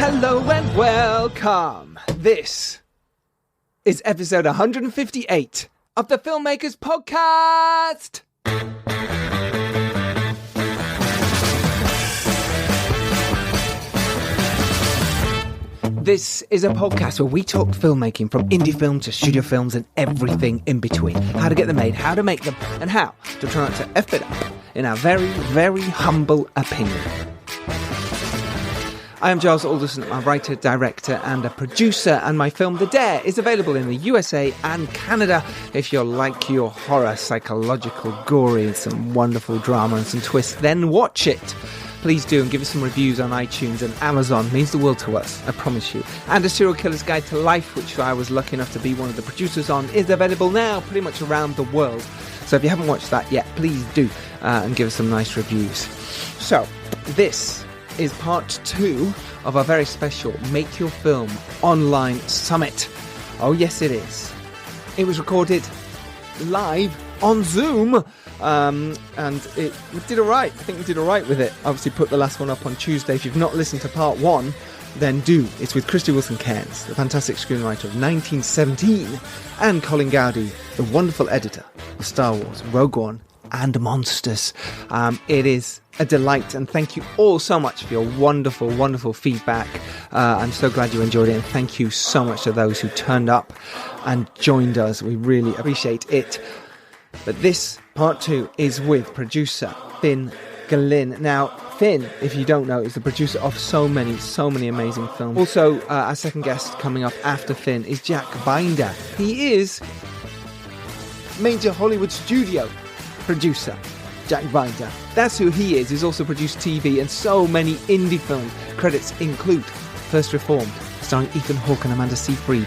Hello and welcome. This is episode 158 of the Filmmakers podcast. This is a podcast where we talk filmmaking, from indie film to studio films and everything in between. How to get them made, how to make them, and how to try not to F it up, in our very, very humble opinion. I am Giles Alderson. I'm a writer, director and a producer, and my film The Dare is available in the USA and Canada. If you're like your horror, psychological, gory, and some wonderful drama and some twists, then watch it. Please do, and give us some reviews on iTunes and Amazon. It means the world to us, I promise you. And A Serial Killer's Guide to Life, which I was lucky enough to be one of the producers on, is available now pretty much around the world. So if you haven't watched that yet, please do, and give us some nice reviews. So, this is part 2 of our very special Make Your Film Online Summit. Oh yes, it is. It was recorded live on Zoom, and we did alright. I think we did alright with it. Obviously put the last one up on Tuesday. If you've not listened to part 1, then do. It's with Christy Wilson-Cairns, the fantastic screenwriter of 1917, and Colin Gowdy, the wonderful editor of Star Wars, Rogue One, and Monsters. It is a delight, and thank you all so much for your wonderful, wonderful feedback. I'm so glad you enjoyed it, and thank you so much to those who turned up and joined us. We really appreciate it. But this part 2 is with producer Phin Glynn. Now, Phin, if you don't know, is the producer of so many amazing films. Also, our second guest coming up after Phin is Jack Binder. He is major Hollywood studio producer. Jack Binder. That's who he is. He's also produced TV and so many indie films. Credits include First Reformed, starring Ethan Hawke and Amanda Seyfried,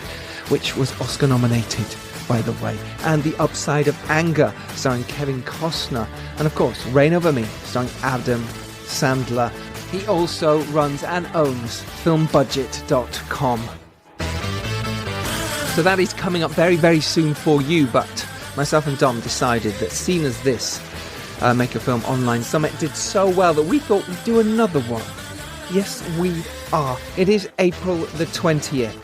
which was Oscar nominated, by the way, and The Upside of Anger, starring Kevin Costner, and of course Reign Over Me, starring Adam Sandler. He also runs and owns filmbudget.com. So that is coming up very, very soon for you, but myself and Dom decided that, seeing as this Make a Film Online Summit did so well, that we thought we'd do another one. Yes, we are. It is April the 20th.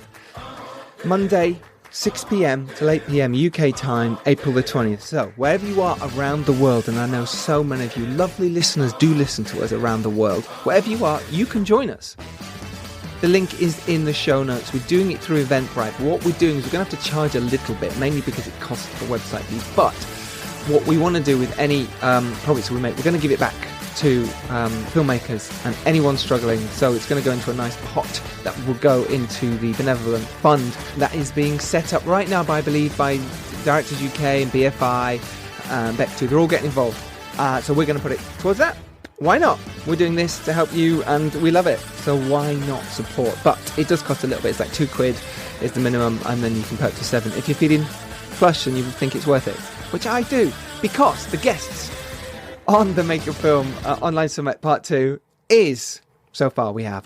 Monday, 6 p.m. till 8 p.m. UK time, April the 20th. So, wherever you are around the world, and I know so many of you lovely listeners do listen to us around the world, wherever you are, you can join us. The link is in the show notes. We're doing it through Eventbrite. But what we're doing is we're going to have to charge a little bit, mainly because it costs the website fees. But what we want to do with any profits we make, we're going to give it back to filmmakers and anyone struggling. So it's going to go into a nice pot that will go into the benevolent fund that is being set up right now, I believe, by Directors UK and BFI and Beck2. They're all getting involved. So we're going to put it towards that. Why not? We're doing this to help you and we love it. So why not support? But it does cost a little bit. It's like £2 is the minimum, and then you can purchase 7. If you're feeling flush and you think it's worth it, which I do, because the guests on the Make Your Film Online Summit Part 2 is, so far we have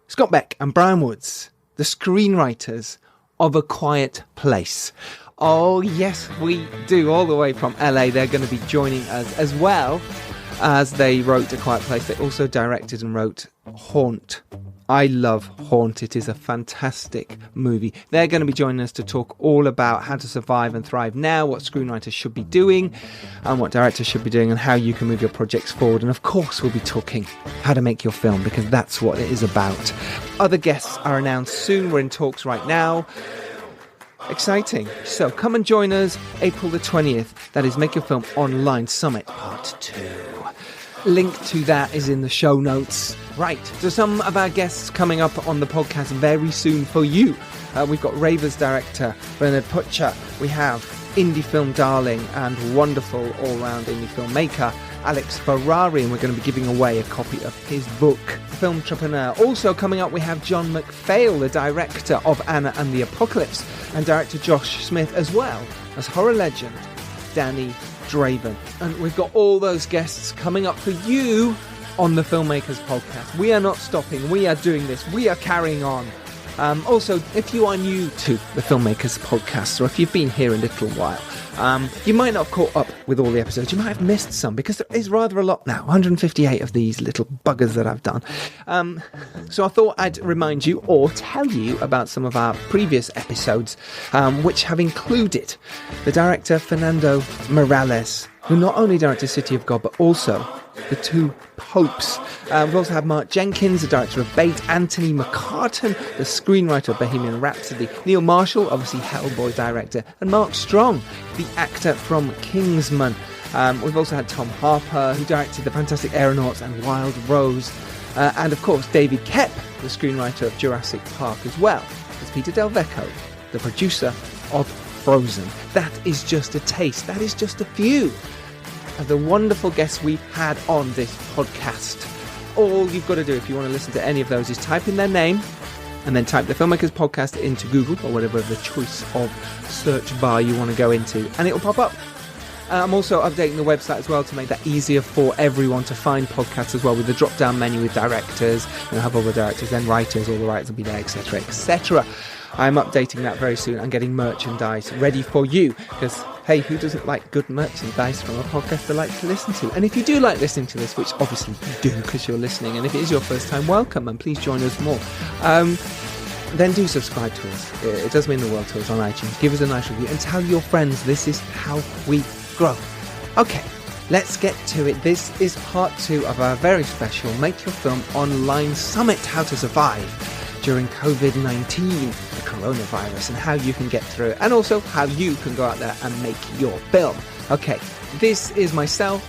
Scott Beck and Brian Woods, the screenwriters of A Quiet Place. Oh yes, we do, all the way from LA. They're going to be joining us, as well as they wrote A Quiet Place. They also directed and wrote Haunt. I love Haunt. It is a fantastic movie. They're going to be joining us to talk all about how to survive and thrive now, what screenwriters should be doing, and what directors should be doing, and how you can move your projects forward. And of course, we'll be talking how to make your film, because that's what it is about. Other guests are announced soon. We're in talks right now. Exciting. So come and join us April the 20th. That is Make Your Film Online Summit Part 2. Link to that is in the show notes. Right, so some of our guests coming up on the podcast very soon for you. We've got Ravers director Bernard Putcher. We have indie film darling and wonderful all-round indie filmmaker Alex Ferrari, and we're going to be giving away a copy of his book, Film Entrepreneur. Also coming up, we have John McPhail, the director of Anna and the Apocalypse, and director Josh Smith, as well as horror legend Danny Draven. And we've got all those guests coming up for you on the Filmmakers podcast. We are not stopping. We are doing this. We are carrying on. Also, if you are new to the Filmmakers podcast, or if you've been here a little while, You might not have caught up with all the episodes. You might have missed some because there is rather a lot now. 158 of these little buggers that I've done. So I thought I'd remind you or tell you about some of our previous episodes, which have included the director Fernando Morales, who not only directed City of God, but also The Two Popes. We've also had Mark Jenkins, the director of Bait, Anthony McCartan, the screenwriter of Bohemian Rhapsody, Neil Marshall, obviously Hellboy director, and Mark Strong, the actor from Kingsman. We've also had Tom Harper, who directed The Fantastic Aeronauts and Wild Rose, and of course David Koepp, the screenwriter of Jurassic Park, as well as Peter Del Vecchio, the producer of Frozen. That is just a taste. That is just a few of the wonderful guests we've had on this podcast. All you've got to do if you want to listen to any of those is type in their name and then type the Filmmakers podcast into Google or whatever the choice of search bar you want to go into, and it'll pop up. I'm also updating the website as well to make that easier for everyone to find podcasts as well, with the drop-down menu with directors. You'll have all the directors, then writers, all the writers will be there, etc., etc. I'm updating that very soon and getting merchandise ready for you, because, hey, who doesn't like good merchandise from a podcast they like to listen to? And if you do like listening to this, which obviously you do because you're listening, and if it is your first time, welcome, and please join us more. Then do subscribe to us. It does mean the world to us on iTunes. Give us a nice review and tell your friends. This is how we grow. Okay, let's get to it. This is part 2 of our very special Make Your Film Online Summit, How to Survive During COVID-19, the coronavirus, and how you can get through it, and also how you can go out there and make your film. Okay, this is myself,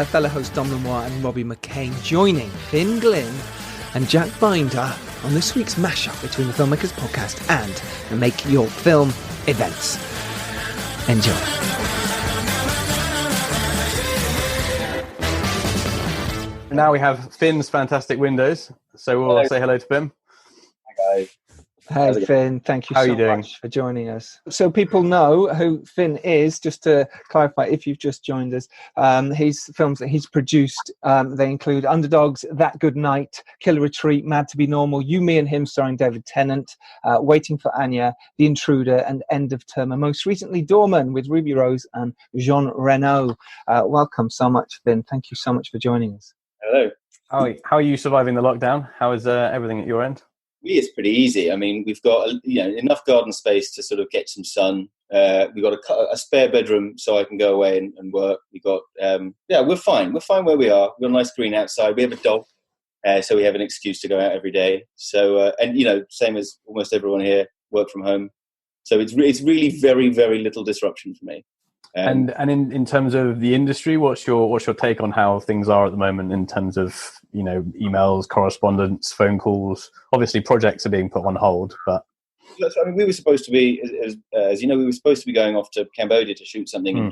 fellow host Dom Lenoir and Robbie McCain, joining Phin Glynn and Jack Binder on this week's mashup between the Filmmakers podcast and the Make Your Film events. Enjoy. Now we have Finn's fantastic windows, so we'll say hello to Finn. Hi guys. Hey Finn, thank you How are so you doing? much for joining us. So people know who Finn is, just to clarify if you've just joined us. His films that he's produced, they include Underdogs, That Good Night, Killer Retreat, Mad to Be Normal, You, Me and Him starring David Tennant, Waiting for Anya, The Intruder and End of Term, and most recently Dorman with Ruby Rose and Jean Reno. Welcome so much, Finn. Thank you so much for joining us. Hello. How are you surviving the lockdown? How is everything at your end? It's pretty easy. I mean, we've got enough garden space to sort of get some sun. We've got a spare bedroom so I can go away and work. We've got we're fine. We're fine where we are. We've got a nice green outside. We have a dog, so we have an excuse to go out every day. So same as almost everyone here, work from home. So it's really very, very little disruption for me. And in terms of the industry, what's your take on how things are at the moment in terms of emails, correspondence, phone calls? Obviously, projects are being put on hold, but we were supposed to be, as you know, we were supposed to be going off to Cambodia to shoot something,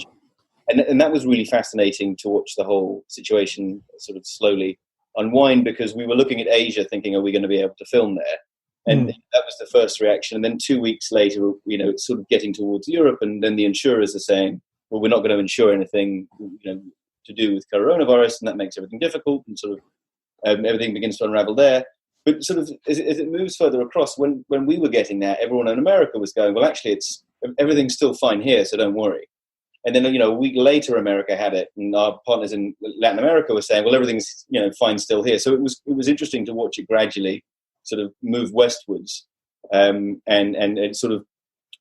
and that was really fascinating to watch the whole situation sort of slowly unwind, because we were looking at Asia, thinking, are we going to be able to film there? And that was the first reaction. And then 2 weeks later, it's sort of getting towards Europe, and then the insurers are saying, well, we're not going to insure anything, to do with coronavirus, and that makes everything difficult, and sort of everything begins to unravel there. But sort of as it moves further across, when we were getting that, everyone in America was going, well, actually, everything's still fine here, so don't worry. And then a week later, America had it, and our partners in Latin America were saying, well, everything's fine still here. So it was interesting to watch it gradually sort of move westwards, and sort of.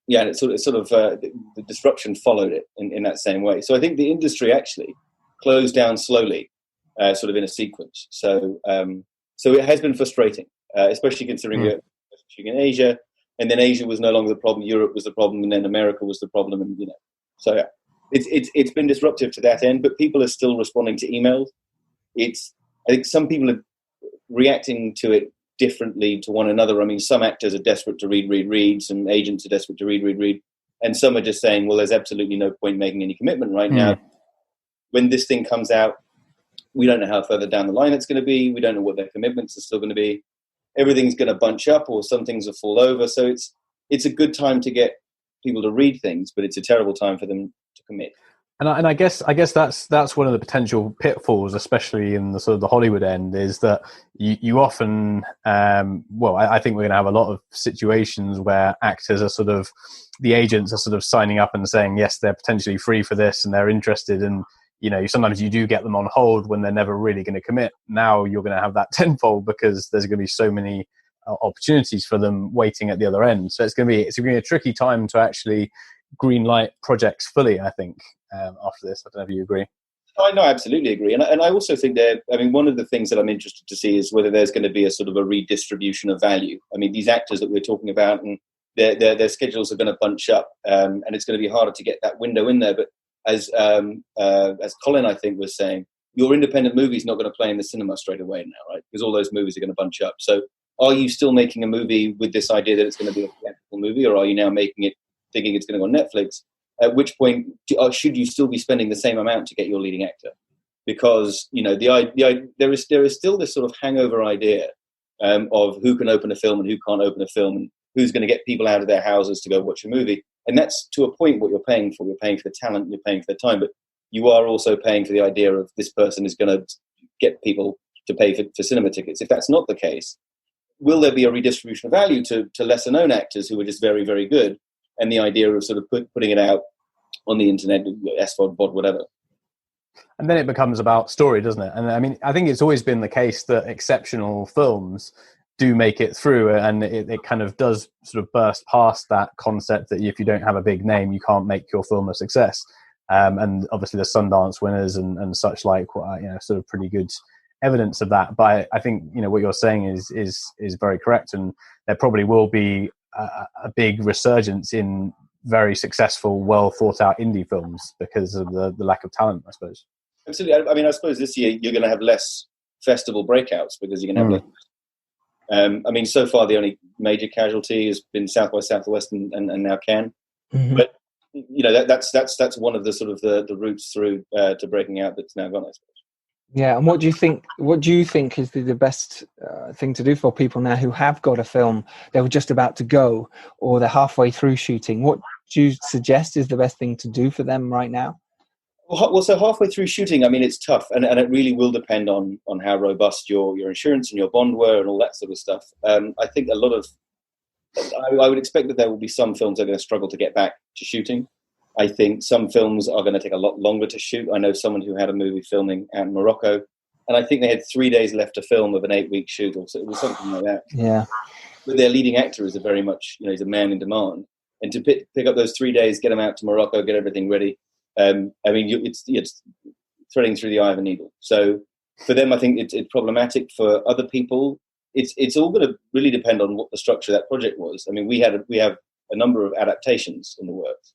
Yeah, and the disruption followed it in that same way. So I think the industry actually closed down slowly, sort of in a sequence. So it has been frustrating, especially considering we're shooting in Asia, and then Asia was no longer the problem, Europe was the problem, and then America was the problem, and So yeah, it's been disruptive to that end, but people are still responding to emails. I think some people are reacting to it differently to one another. I mean, some actors are desperate to read. Some agents are desperate to read. And some are just saying, well, there's absolutely no point making any commitment right now. When this thing comes out, we don't know how further down the line it's going to be. We don't know what their commitments are still going to be. Everything's going to bunch up, or some things will fall over. So it's a good time to get people to read things, but it's a terrible time for them to commit. And I guess that's one of the potential pitfalls, especially in the sort of the Hollywood end, is that you often, I think we're going to have a lot of situations where actors are sort of, the agents are sort of signing up and saying yes, they're potentially free for this and they're interested, and sometimes you do get them on hold when they're never really going to commit. Now you're going to have that tenfold because there's going to be so many opportunities for them waiting at the other end. So it's going to be a tricky time to actually greenlight projects fully, I think. After this, I don't know if you agree. I absolutely agree, and I also think that, I mean, one of the things that I'm interested to see is whether there's going to be a sort of a redistribution of value. I mean, these actors that we're talking about, and their schedules are going to bunch up, and it's going to be harder to get that window in there. But as Colin, I think, was saying, your independent movie is not going to play in the cinema straight away now, right? Because all those movies are going to bunch up. So, are you still making a movie with this idea that it's going to be a theatrical movie, or are you now making it thinking it's going to go on Netflix? At which point should you still be spending the same amount to get your leading actor? Because there is still this sort of hangover idea of who can open a film and who can't open a film, and who's going to get people out of their houses to go watch a movie. And that's, to a point, what you're paying for. You're paying for the talent, you're paying for the time, but you are also paying for the idea of this person is going to get people to pay for cinema tickets. If that's not the case, will there be a redistribution of value to lesser known actors who are just very, very good? And the idea of sort of putting it out on the internet, SVOD, VOD, whatever. And then it becomes about story, doesn't it? And I mean, I think it's always been the case that exceptional films do make it through, and it kind of does sort of burst past that concept that if you don't have a big name, you can't make your film a success. And obviously the Sundance winners and such like, sort of pretty good evidence of that. But I think, what you're saying is very correct. And there probably will be a big resurgence in very successful, well thought out indie films because of the lack of talent, I suppose. Absolutely. I mean, I suppose this year you're going to have less festival breakouts because you're going to have less. I mean, so far the only major casualty has been South by Southwest and now Cannes. Mm-hmm. But that's one of the sort of the routes through to breaking out that's now gone, I suppose. Yeah, and what do you think? What do you think is the best thing to do for people now who have got a film they were just about to go, or they're halfway through shooting? What do you suggest is the best thing to do for them right now? Well, so halfway through shooting, I mean, it's tough, and it really will depend on how robust your insurance and your bond were and all that sort of stuff. I think I would expect that there will be some films that are going to struggle to get back to shooting. I think some films are going to take a lot longer to shoot. I know someone who had a movie filming out in Morocco, and I think they had 3 days left to film of an 8-week shoot, or so, it was something like that. Yeah. But their leading actor is very much, he's a man in demand. And to pick up those 3 days, get them out to Morocco, get everything ready, I mean, it's threading through the eye of a needle. So for them, I think it's problematic. For other people, it's all going to really depend on what the structure of that project was. I mean, we have a number of adaptations in the works.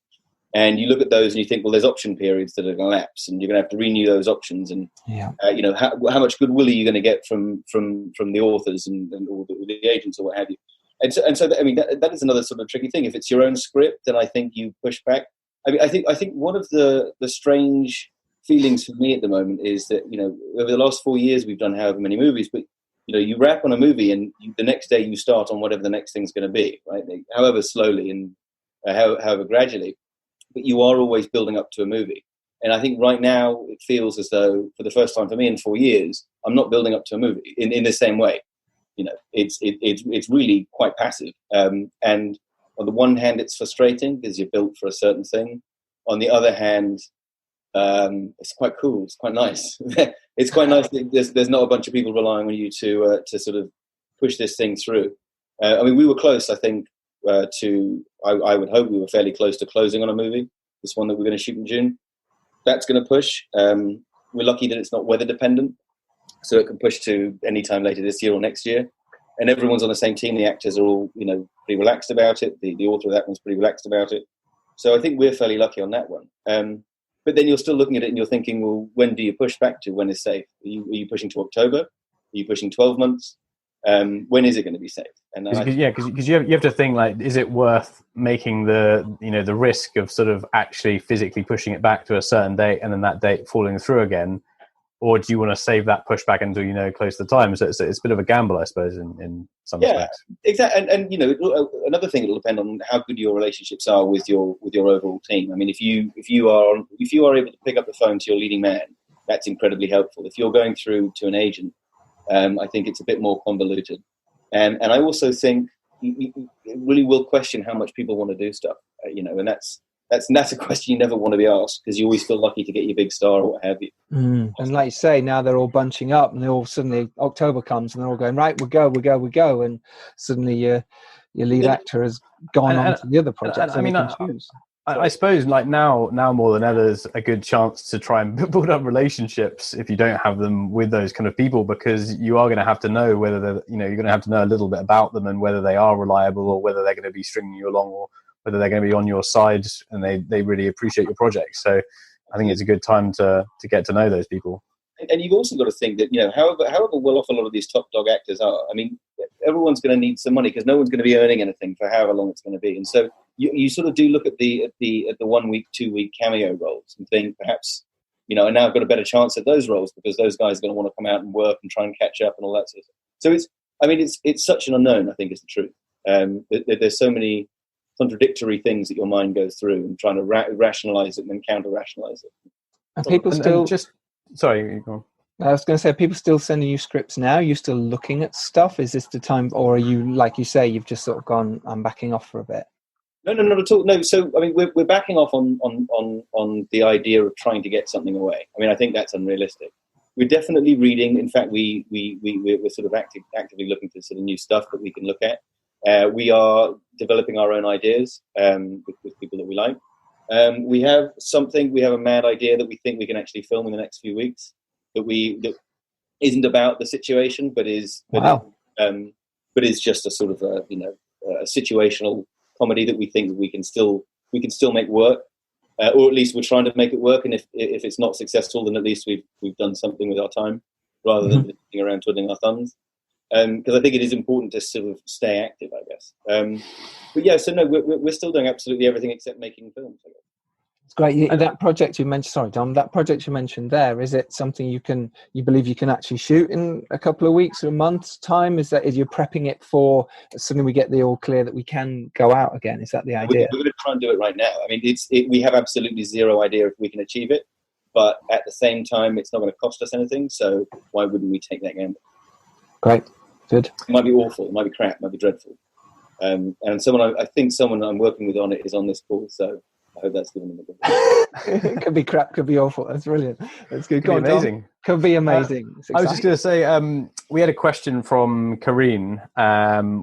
And you look at those and you think, well, there's option periods that are going to lapse, and you're going to have to renew those options. And how much goodwill are you going to get from the authors and all the agents or what have you? And so I mean, that is another sort of tricky thing. If it's your own script, then I think you push back. I mean, I think one of the strange feelings for me at the moment is that over the last 4 years we've done however many movies, but you wrap on a movie and the next day you start on whatever the next thing's going to be, right? However slowly and however gradually. But you are always building up to a movie. And I think right now it feels as though, for the first time for me in 4 years, I'm not building up to a movie in the same way. It's really quite passive. And on the one hand, it's frustrating because you're built for a certain thing. On the other hand, it's quite cool. It's quite nice. It's quite nice that there's not a bunch of people relying on you to sort of push this thing through. I mean, we were close, I think, I would hope we were fairly close to closing on a movie, this one that we're going to shoot in June. That's going to push. We're lucky that it's not weather dependent, so it can push to any time later this year or next year. And everyone's on the same team. The actors are all, pretty relaxed about it. The author of that one's pretty relaxed about it. So I think we're fairly lucky on that one. But then you're still looking at it and you're thinking, well, when do you push back to? When is safe? Are you pushing to October? Are you pushing 12 months? When is it going to be safe? And because you have to think, like, is it worth making the risk of sort of actually physically pushing it back to a certain date and then that date falling through again, or do you want to save that pushback until close to the time? So it's a bit of a gamble, I suppose, in some respects. Exactly. And another thing, it'll depend on how good your relationships are with your overall team. I mean, if you are able to pick up the phone to your leading man, that's incredibly helpful. If you're going through to an agent, I think it's a bit more convoluted. And I also think it really will question how much people want to do stuff, and that's a question you never want to be asked, because you always feel lucky to get your big star or what have you. And like you say, now they're all bunching up, and they all suddenly October comes, and they're all going, right, we go, and suddenly your lead actor has gone on to the other project. I mean, I suppose like now more than ever is a good chance to try and build up relationships if you don't have them with those kind of people, because you are going to have to know whether they're, you're going to have to know a little bit about them and whether they are reliable, or whether they're going to be stringing you along, or whether they're going to be on your side and they really appreciate your project. So I think it's a good time to get to know those people. And you've also got to think that, however well off a lot of these top dog actors are, I mean, everyone's going to need some money, because no one's going to be earning anything for however long it's going to be. And so you sort of do look at the 1 week, 2 week cameo roles and think perhaps, and now I've got a better chance at those roles, because those guys are going to want to come out and work and try and catch up and all that sort of stuff. So it's such an unknown, I think, is the truth. There's so many contradictory things that your mind goes through, and trying to rationalize it and then counter-rationalize it. And people still... Sorry, go on. I was going to say, are people still sending you scripts now? Are you still looking at stuff? Is this the time, or are you, like you say, you've just sort of gone, I'm backing off for a bit? No, not at all. No, so I mean, we're backing off on the idea of trying to get something away. I mean, I think that's unrealistic. We're definitely reading. In fact, we're sort of actively looking for sort of new stuff that we can look at. We are developing our own ideas with people that we like. We have a mad idea that we think we can actually film in the next few weeks that isn't about the situation, but is just a sort of a situational comedy that we think that we can still make work, or at least we're trying to make it work. And if it's not successful, then at least we've done something with our time, rather than sitting around twiddling our thumbs. Because I think it is important to sort of stay active, I guess. But yeah, so no, we're still doing absolutely everything except making films, I guess. It's great. That project you mentioned, sorry, Dom, that project you mentioned there, is it something you believe you can actually shoot in a couple of weeks or a month's time? Is you prepping it for suddenly we get the all clear that we can go out again? Is that the idea? We're going to try and do it right now. I mean, we have absolutely zero idea if we can achieve it, but at the same time, it's not going to cost us anything. So why wouldn't we take that gamble? Great. Good. It might be awful. It might be crap. It might be dreadful. And I think someone I'm working with on it is on this call. So I hope that's given them a good. It could be crap, could be awful. That's brilliant. That's good. Could be amazing. Could be amazing. I was just going to say, we had a question from Karine,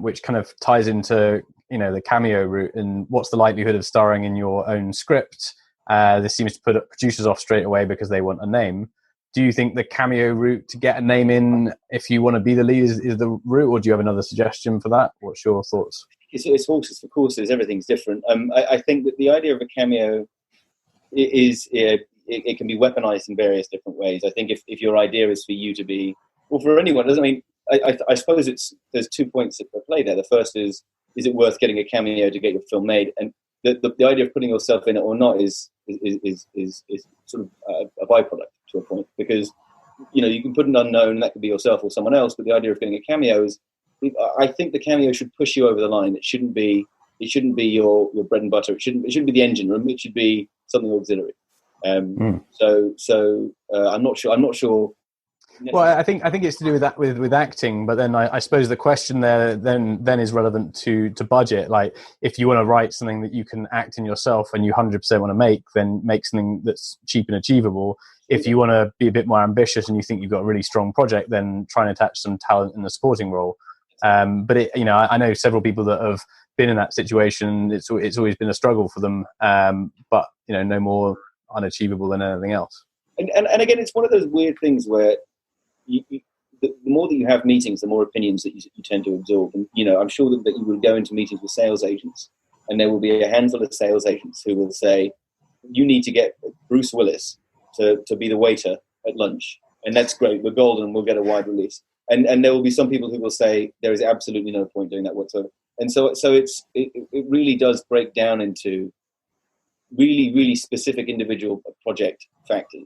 which kind of ties into the cameo route, and what's the likelihood of starring in your own script? This seems to put producers off straight away because they want a name. Do you think the cameo route to get a name in, if you want to be the lead, is the route, or do you have another suggestion for that? What's your thoughts? It's horses for courses. Everything's different. I think that the idea of a cameo it can be weaponized in various different ways. I think if your idea is for you to be, or for anyone, doesn't mean. I suppose there's 2 points at play there. The first is it worth getting a cameo to get your film made, and the idea of putting yourself in it or not is sort of a byproduct to a point, because you can put an unknown, and that could be yourself or someone else, but the idea of getting a cameo is, I think the cameo should push you over the line. It shouldn't be your bread and butter. It shouldn't be the engine room. It should be something auxiliary. So I'm not sure. Well, I think it's to do with that with acting, but then I suppose the question there then is relevant to budget. Like, if you want to write something that you can act in yourself and you 100% want to make, then make something that's cheap and achievable. If you want to be a bit more ambitious and you think you've got a really strong project, then try and attach some talent in the supporting role. But I know several people that have been in that situation. It's always been a struggle for them, but no more unachievable than anything else. And again, it's one of those weird things where the more that you have meetings, the more opinions that you tend to absorb. And I'm sure that you will go into meetings with sales agents, and there will be a handful of sales agents who will say, "You need to get Bruce Willis to be the waiter at lunch, and that's great. We're golden, and we'll get a wide release." And there will be some people who will say there is absolutely no point doing that whatsoever. And so it really does break down into really, really specific individual project factors.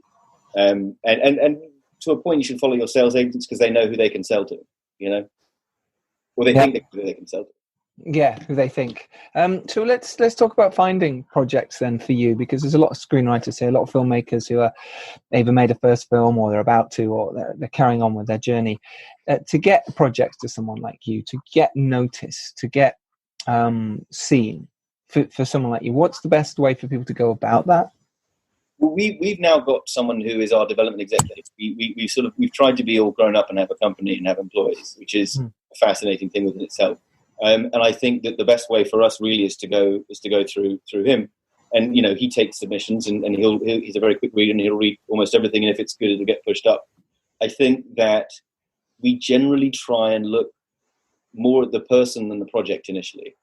And to a point, you should follow your sales agents because they know who they can sell to, or they think they can sell to. Yeah, who they think. So let's talk about finding projects then for you, because there's a lot of screenwriters here, a lot of filmmakers who are either made a first film or they're about to, or they're carrying on with their journey. To get projects to someone like you, to get noticed, to get seen for someone like you, what's the best way for people to go about that? Well, we've now got someone who is our development executive. We've tried to be all grown up and have a company and have employees, which is a fascinating thing within itself. And I think that the best way for us really is to go through him. And he takes submissions and he's a very quick reader and he'll read almost everything. And if it's good, it'll get pushed up. I think that we generally try and look more at the person than the project initially.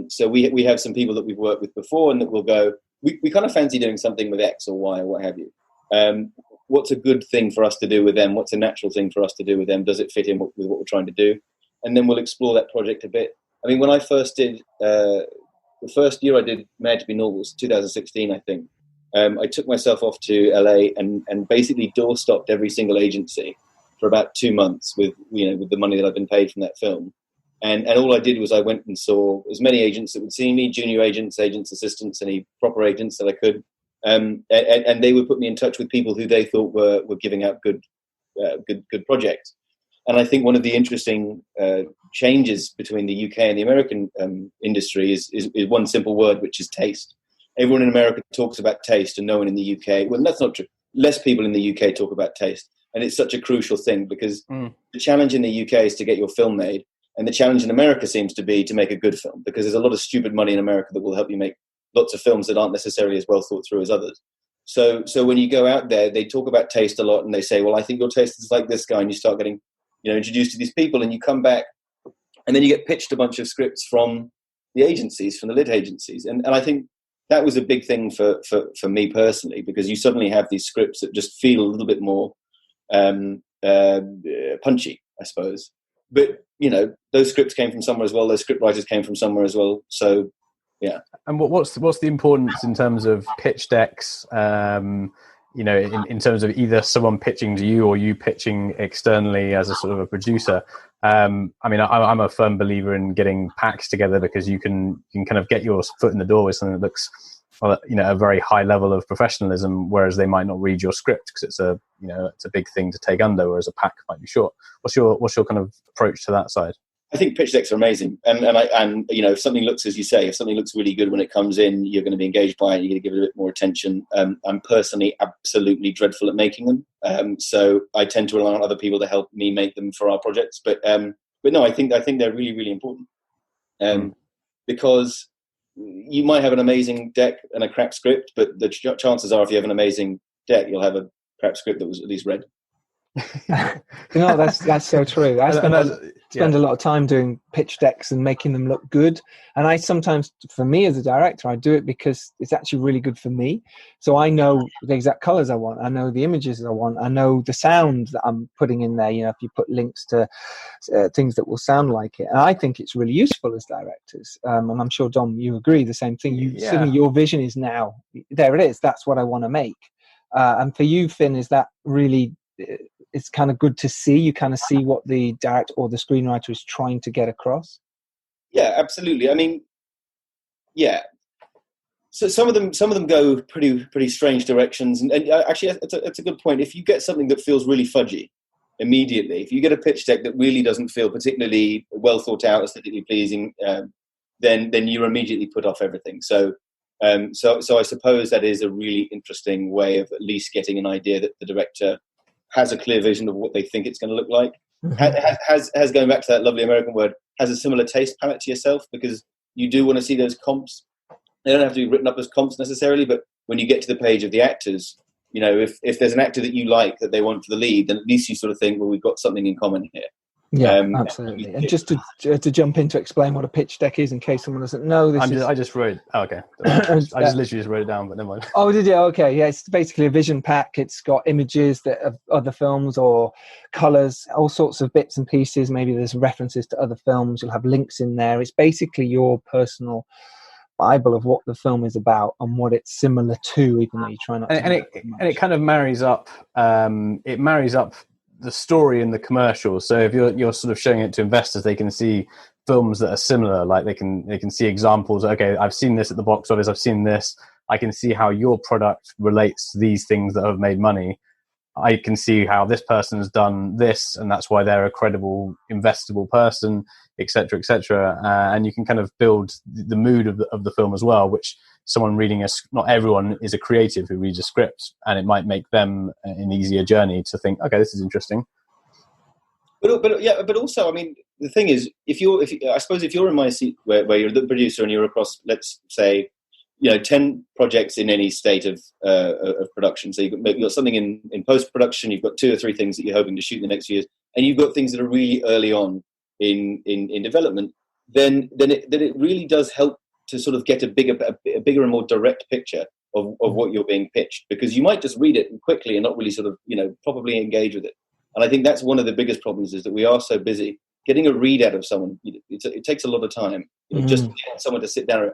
So we have some people that we've worked with before and that will go, we kind of fancy doing something with X or Y or what have you. What's a good thing for us to do with them? What's a natural thing for us to do with them? Does it fit in with what we're trying to do? And then we'll explore that project a bit. I mean, when I first did, the first year I did Mad to Be Normal was 2016, I think. I took myself off to LA and basically door stopped every single agency for about 2 months with the money that I've been paid from that film. And all I did was I went and saw as many agents that would see me, junior agents, assistants, any proper agents that I could. And they would put me in touch with people who they thought were giving out good projects. And I think one of the interesting changes between the UK and the American industry is one simple word, which is taste. Everyone in America talks about taste and no one in the UK. Well, that's not true. Less people in the UK talk about taste. And it's such a crucial thing because the challenge in the UK is to get your film made. And the challenge in America seems to be to make a good film, because there's a lot of stupid money in America that will help you make lots of films that aren't necessarily as well thought through as others. So when you go out there, they talk about taste a lot and they say, well, I think your taste is like this guy. And you start getting introduced to these people and you come back and then you get pitched a bunch of scripts from the agencies, from the lit agencies. And I think that was a big thing for me personally, because you suddenly have these scripts that just feel a little bit more punchy, I suppose. But, those scripts came from somewhere as well. Those script writers came from somewhere as well. So, yeah. And what's the importance in terms of pitch decks, in terms of either someone pitching to you or you pitching externally as a sort of a producer? I'm a firm believer in getting packs together, because you can kind of get your foot in the door with something that looks, a very high level of professionalism, whereas they might not read your script because it's a big thing to take under, whereas a pack might be short. What's your kind of approach to that side? I think pitch decks are amazing, and if something looks, as you say, if something looks really good when it comes in, you're going to be engaged by it. You're going to give it a bit more attention. I'm personally absolutely dreadful at making them, so I tend to rely on other people to help me make them for our projects. But no, I think they're really, really important, because you might have an amazing deck and a crap script, but the chances are, if you have an amazing deck, you'll have a crap script that was at least read. That's so true. I spend a lot of time doing pitch decks and making them look good. And I sometimes, for me as a director, I do it because it's actually really good for me. So I know the exact colors I want. I know the images I want. I know the sound that I'm putting in there. If you put links to things that will sound like it. And I think it's really useful as directors. And I'm sure, Dom, you agree the same thing. Suddenly your vision is now, there it is. That's what I want to make. And for you, Finn, is that really... it's kind of good to see. You kind of see what the director or the screenwriter is trying to get across. Yeah, absolutely. I mean, yeah. So some of them go pretty strange directions, and actually, it's a good point. If you get something that feels really fudgy immediately, if you get a pitch deck that really doesn't feel particularly well thought out, aesthetically pleasing, then you're immediately put off everything. So I suppose that is a really interesting way of at least getting an idea that the director has a clear vision of what they think it's going to look like. Has going back to that lovely American word, has a similar taste palette to yourself, because you do want to see those comps. They don't have to be written up as comps necessarily, but when you get to the page of the actors, if there's an actor that you like that they want for the lead, then at least you sort of think, well, we've got something in common here. Yeah, absolutely. And just to jump in to explain what a pitch deck is, in case someone doesn't know, I just wrote. Oh, okay, I literally just wrote it down, but never mind. Oh, did you? Okay, yeah. It's basically a vision pack. It's got images of other films or colors, all sorts of bits and pieces. Maybe there's references to other films. You'll have links in there. It's basically your personal bible of what the film is about and what it's similar to, even though you try not to. And it kind of marries up. It marries up the story and the commercials. So if you're sort of showing it to investors, they can see films that are similar. Like they can see examples. Okay, I've seen this at the box office. I've seen this. I can see how your product relates to these things that have made money. I can see how this person has done this, and that's why they're a credible, investable person, etc., etc. And you can kind of build the mood of the film as well, which someone reading not everyone is a creative who reads a script, and it might make them an easier journey to think, okay, this is interesting. But also, I mean, the thing is, if you're in my seat where you're the producer and you're across, let's say, 10 projects in any state of production. So you've got something in post-production, you've got 2 or 3 things that you're hoping to shoot in the next few years, and you've got things that are really early on in development, then it really does help to sort of get a bigger and more direct picture of what you're being pitched, because you might just read it quickly and not really sort of, probably engage with it. And I think that's one of the biggest problems, is that we are so busy. Getting a read out of someone, it takes a lot of time. Just to get someone to sit down.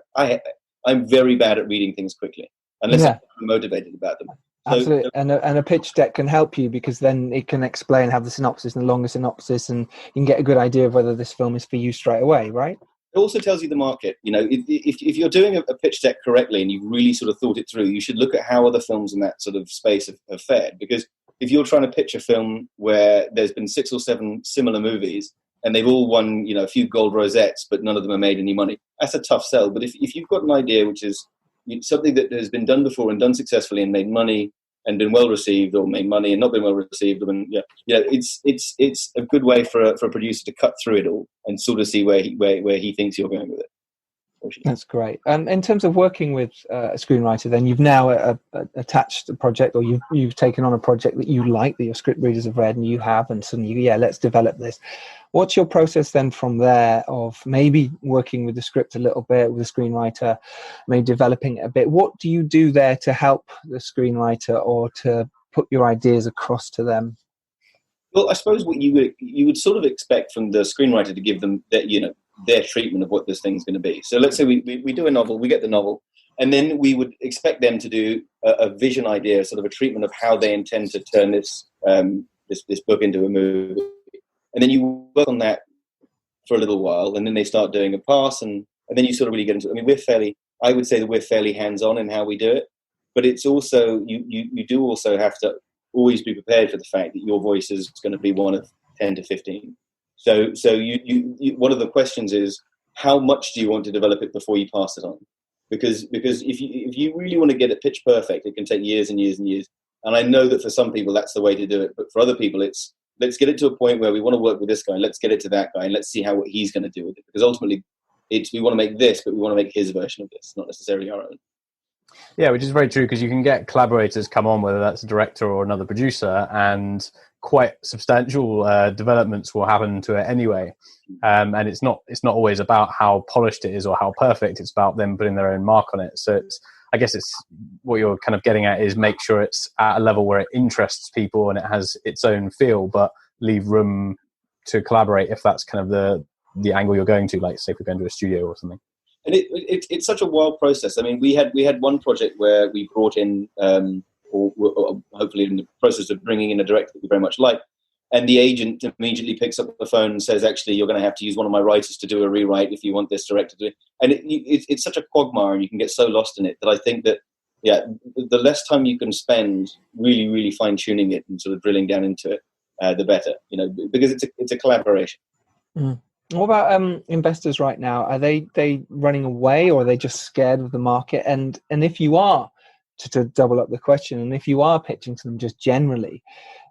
I'm very bad at reading things quickly, unless I'm motivated about them. Absolutely. And a pitch deck can help you, because then it can explain, have the synopsis and the longer synopsis, and you can get a good idea of whether this film is for you straight away, right? It also tells you the market. If you're doing a pitch deck correctly and you've really sort of thought it through, you should look at how other films in that sort of space have fared. Because if you're trying to pitch a film where there's been 6 or 7 similar movies, and they've all won, a few gold rosettes, but none of them have made any money, that's a tough sell. But if you've got an idea which is something that has been done before and done successfully and made money and been well received, or made money and not been well received, it's a good way for a producer to cut through it all and sort of see where he thinks you're going with it. That's great. In terms of working with a screenwriter, then you've now attached a project, or you've taken on a project that you like, that your script readers have read, and you have, and suddenly, let's develop this. What's your process then from there, of maybe working with the script a little bit with the screenwriter, maybe developing it a bit? What do you do there to help the screenwriter, or to put your ideas across to them? Well, I suppose what you would sort of expect from the screenwriter to give them that, their treatment of what this thing's going to be. So let's say we do a novel, we get the novel, and then we would expect them to do a vision idea, sort of a treatment of how they intend to turn this book into a movie. And then you work on that for a little while, and then they start doing a pass, and then you sort of really get into it. I mean, I would say that we're fairly hands-on in how we do it, but it's also, you do also have to always be prepared for the fact that your voice is going to be one of 10 to 15. So you one of the questions is, how much do you want to develop it before you pass it on? Because if you really want to get it pitch perfect, it can take years and years and years. And I know that for some people that's the way to do it, but for other people it's, let's get it to a point where we want to work with this guy, let's get it to that guy, and let's see what he's going to do with it. Because ultimately we want to make this, but we want to make his version of this, not necessarily our own. Yeah, which is very true, because you can get collaborators come on, whether that's a director or another producer, and quite substantial developments will happen to it anyway. And it's not always about how polished it is or how perfect. It's about them putting their own mark on it. So I guess it's what you're kind of getting at is make sure it's at a level where it interests people and it has its own feel, but leave room to collaborate if that's kind of the angle you're going to, like say if we're going to a studio or something. And it's such a wild process. I mean, we had one project where we brought in, or hopefully in the process of bringing in a director that we very much like, and the agent immediately picks up the phone and says, actually, you're going to have to use one of my writers to do a rewrite if you want this director to do it. And it's such a quagmire, and you can get so lost in it, that I think that, the less time you can spend really, really fine-tuning it and sort of drilling down into it, the better, because it's a collaboration. Mm. What about investors right now? Are they running away, or are they just scared of the market? And if you are, to double up the question, and if you are pitching to them just generally,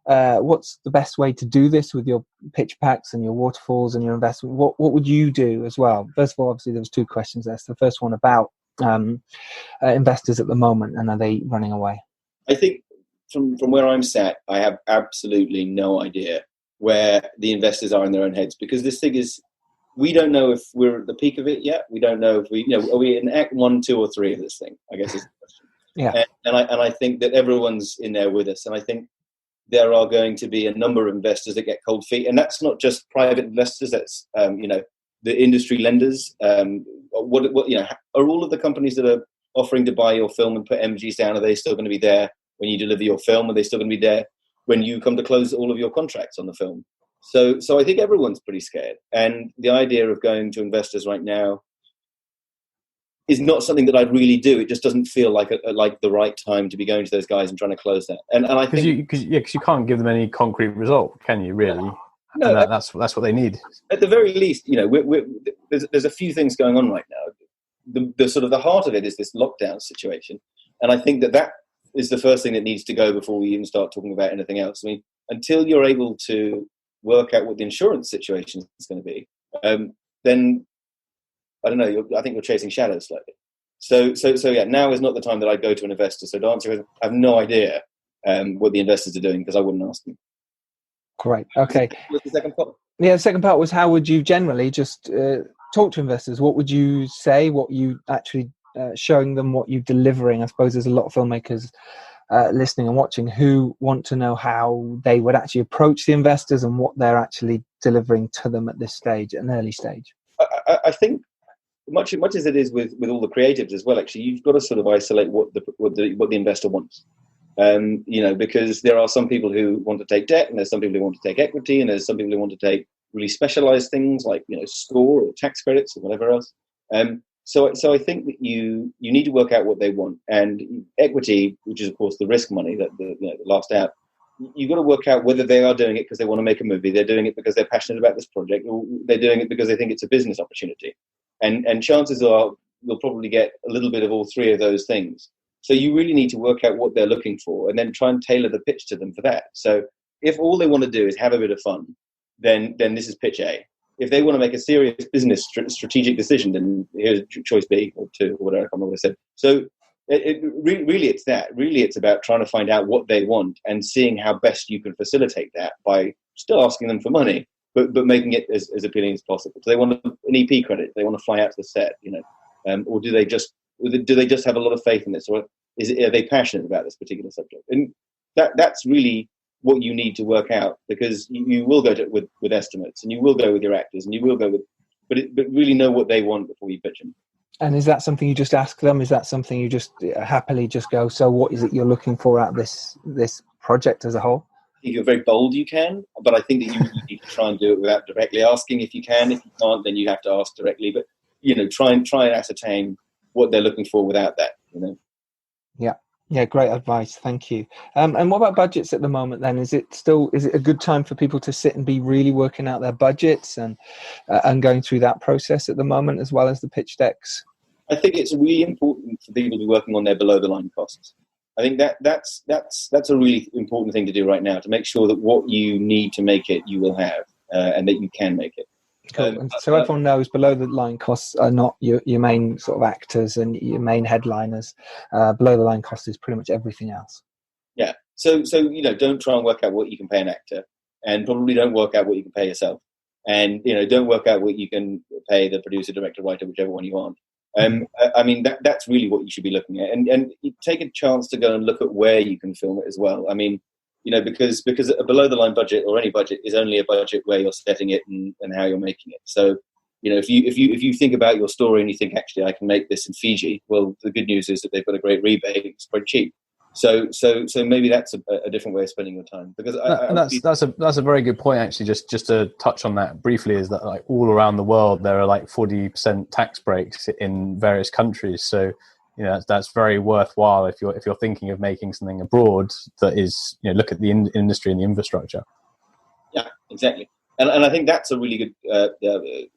what's the best way to do this with your pitch packs and your waterfalls and your investment? What would you do as well? First of all, obviously there was 2 questions there. So the first one about investors at the moment, and are they running away? I think from where I'm sat, I have absolutely no idea where the investors are in their own heads, because this thing is, we don't know if we're at the peak of it yet. We don't know if are we in act 1, 2, or 3 of this thing, I guess is the question. Yeah. And I think that everyone's in there with us. And I think there are going to be a number of investors that get cold feet. And that's not just private investors. That's, the industry lenders? What are all of the companies that are offering to buy your film and put MGs down, are they still going to be there when you deliver your film? Are they still going to be there when you come to close all of your contracts on the film? So I think everyone's pretty scared. And the idea of going to investors right now is not something that I'd really do. It just doesn't feel like like the right time to be going to those guys and trying to close that. And I think because you can't give them any concrete result, can you? Really? No, and that's what they need. At the very least, there's a few things going on right now. The sort of the heart of it is this lockdown situation, and I think that is the first thing that needs to go before we even start talking about anything else. I mean, until you're able to work out what the insurance situation is going to be, then I don't know. I think you're chasing shadows slightly. So yeah. Now is not the time that I go to an investor. So the answer is I have no idea what the investors are doing because I wouldn't ask them. Great. Okay. What's the second part? Yeah, the second part was how would you generally just talk to investors? What would you say? What you actually showing them? What you delivering? I suppose there's a lot of filmmakers listening and watching who want to know how they would actually approach the investors and what they're actually delivering to them at this stage, an early stage. I think much as it is with all the creatives as well. Actually, you've got to sort of isolate what the investor wants. Because there are some people who want to take debt, and there's some people who want to take equity, and there's some people who want to take really specialized things like score or tax credits or whatever else. So I think that you need to work out what they want, and equity, which is of course the risk money, that the last out. You've got to work out whether they are doing it because they want to make a movie, they're doing it because they're passionate about this project, or they're doing it because they think it's a business opportunity. And chances are you'll probably get a little bit of all three of those things. So you really need to work out what they're looking for and then try and tailor the pitch to them for that. So if all they want to do is have a bit of fun, then this is pitch A. If they want to make a serious business strategic decision, then here's choice B or 2 or whatever, I can't remember what I said. So really it's that. Really it's about trying to find out what they want and seeing how best you can facilitate that by still asking them for money, but making it as appealing as possible. Do they want an EP credit? Do they want to fly out to the set, or do they just have a lot of faith in this, or are they passionate about this particular subject? And that's really what you need to work out, because you will go with estimates, and you will go with your actors, and you will go with, but really know what they want before you pitch them. And is that something you just ask them? Is that something you just happily just go, so what is it you're looking for out of this project as a whole? If you're very bold, you can, but I think that you need to try and do it without directly asking if you can. If you can't, then you have to ask directly. But try and ascertain what they're looking for without that. Yeah, great advice. Thank you. And what about budgets at the moment? Then is it a good time for people to sit and be really working out their budgets and going through that process at the moment, as well as the pitch decks? I think it's really important for people to be working on their below the line costs. I think that's a really important thing to do right now, to make sure that what you need to make it, you will have, and that you can make it. Cool. So everyone knows below the line costs are not your main sort of actors and your main headliners. Below the line cost is pretty much everything else. Yeah. So don't try and work out what you can pay an actor, and probably don't work out what you can pay yourself, and don't work out what you can pay the producer, director, writer, whichever one you want. I mean, that's really what you should be looking at, and you take a chance to go and look at where you can film it as well. I mean, because a below the line budget, or any budget, is only a budget where you're setting it and how you're making it. So, if you think about your story and you think, actually, I can make this in Fiji, well, the good news is that they've got a great rebate. It's quite cheap. So maybe that's a different way of spending your time. Because that's a very good point, actually. Just to touch on that briefly, is that like all around the world there are like 40% tax breaks in various countries. So that's very worthwhile if you're thinking of making something abroad. That is, look at the industry and the infrastructure. Yeah, exactly. And I think that's a really good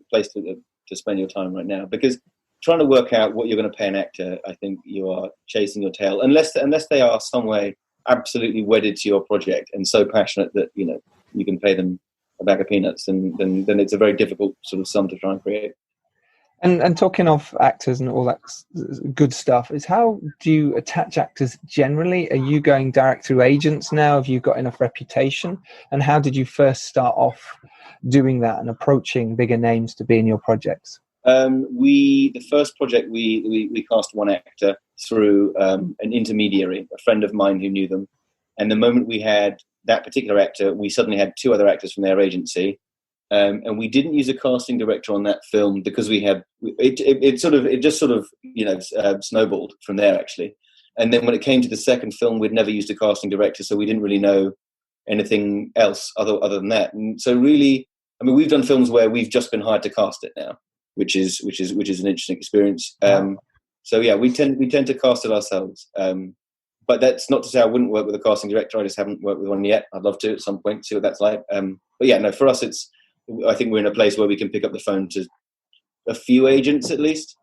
place to spend your time right now, because trying to work out what you're going to pay an actor, I think you are chasing your tail, unless they are some way absolutely wedded to your project and so passionate that you can pay them a bag of peanuts, and then it's a very difficult sort of sum to try and create. And talking of actors and all that good stuff, is how do you attach actors generally? Are you going direct through agents now? Have you got enough reputation? And how did you first start off doing that and approaching bigger names to be in your projects? The first project we cast one actor through an intermediary, a friend of mine who knew them. And the moment we had that particular actor, we suddenly had 2 other actors from their agency. and we didn't use a casting director on that film because we had it just sort of snowballed from there, actually. And then when it came to the second film, we'd never used a casting director, so we didn't really know anything else other than that. And so really, I mean, we've done films where we've just been hired to cast it now, which is an interesting experience. So yeah, we tend to cast it ourselves. But that's not to say I wouldn't work with a casting director. I just haven't worked with one yet. I'd love to at some point, see what that's like. But yeah, no, for us, I think we're in a place where we can pick up the phone to a few agents at least.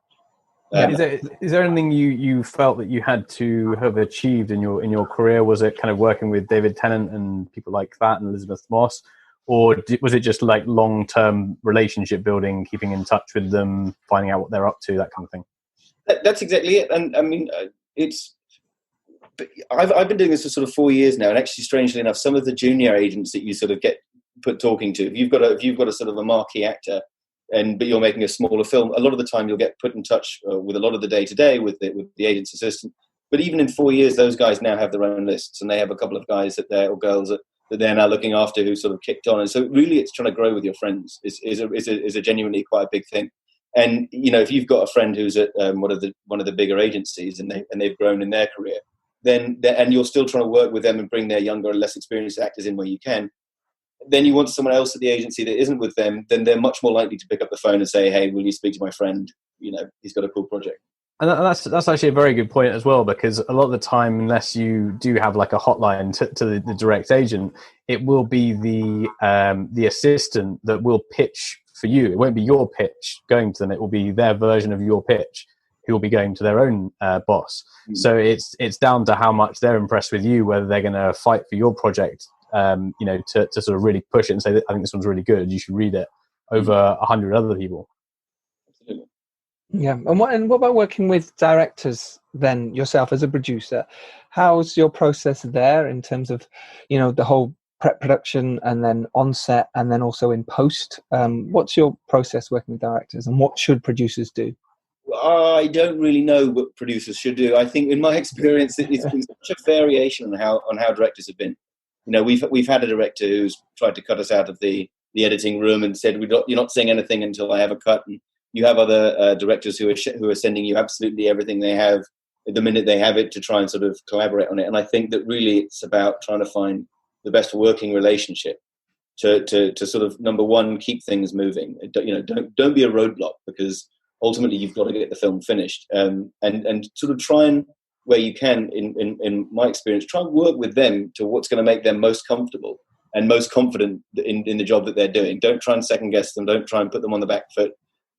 Is there anything you felt that you had to have achieved in your career? Was it kind of working with David Tennant and people like that and Elizabeth Moss, or was it just like long-term relationship building, keeping in touch with them, finding out what they're up to, that kind of thing? That's exactly it. And I mean, I've been doing this for sort of 4 years now, and actually, strangely enough, some of the junior agents that you sort of get put talking to, if you've got a sort of a marquee actor, but you're making a smaller film, a lot of the time you'll get put in touch with a lot of the day-to-day with the agent's assistant. But even in 4 years, those guys now have their own lists, and they have a couple of guys or girls that they're now looking after who sort of kicked on. And so really, it's trying to grow with your friends is a genuinely quite a big thing. And if you've got a friend who's at one of the bigger agencies and they've grown in their career, and you're still trying to work with them and bring their younger and less experienced actors in where you can, then you want someone else at the agency that isn't with them, then they're much more likely to pick up the phone and say, hey, will you speak to my friend? He's got a cool project. And that's actually a very good point as well, because a lot of the time, unless you do have like a hotline to the direct agent, it will be the assistant that will pitch for you. It won't be your pitch going to them. It will be their version of your pitch who will be going to their own boss. Mm-hmm. So it's down to how much they're impressed with you, whether they're going to fight for your project, to sort of really push it and say, I think this one's really good, you should read it, over 100 other people. Absolutely. Yeah, and what about working with directors then, yourself as a producer? How's your process there in terms of, the whole prep production and then on set and then also in post? What's your process working with directors, and what should producers do? I don't really know what producers should do. I think in my experience, it's been such a variation on how directors have been. We've had a director who's tried to cut us out of the editing room and said, you're not saying anything until I have a cut. And you have other directors who are sending you absolutely everything they have the minute they have it to try and sort of collaborate on it. And I think that really it's about trying to find the best working relationship to sort of, number one, keep things moving. Don't be a roadblock, because ultimately you've got to get the film finished. And sort of try and, where you can, in my experience, try and work with them to what's going to make them most comfortable and most confident in the job that they're doing. Don't try and second guess them. Don't try and put them on the back foot.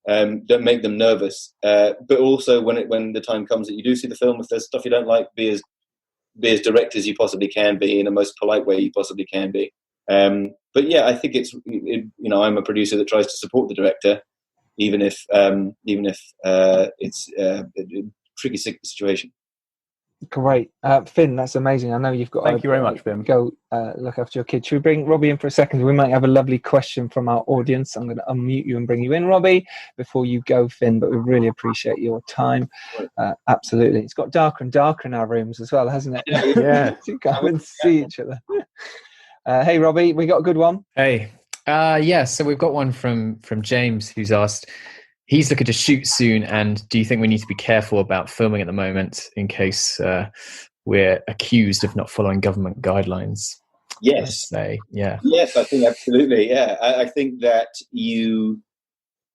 Don't make them nervous. But also, when the time comes that you do see the film, if there's stuff you don't like, be as direct as you possibly can be, in the most polite way you possibly can be. But yeah, I think I'm a producer that tries to support the director, even if it's a tricky situation. Great. Finn, that's amazing. I know you've got Thank you very much, Finn. Go look after your kids. Should we bring Robbie in for a second? We might have a lovely question from our audience. I'm going to unmute you and bring you in, Robbie, before you go, Finn, but we really appreciate your time. Absolutely. It's got darker and darker in our rooms as well, hasn't it? Yeah. To come and see each other. Hey, Robbie, we got a good one. Hey. So we've got one from James, who's asked, he's looking to shoot soon, and do you think we need to be careful about filming at the moment in case we're accused of not following government guidelines? Yes. Yeah. Yes, I think absolutely. Yeah, I think that you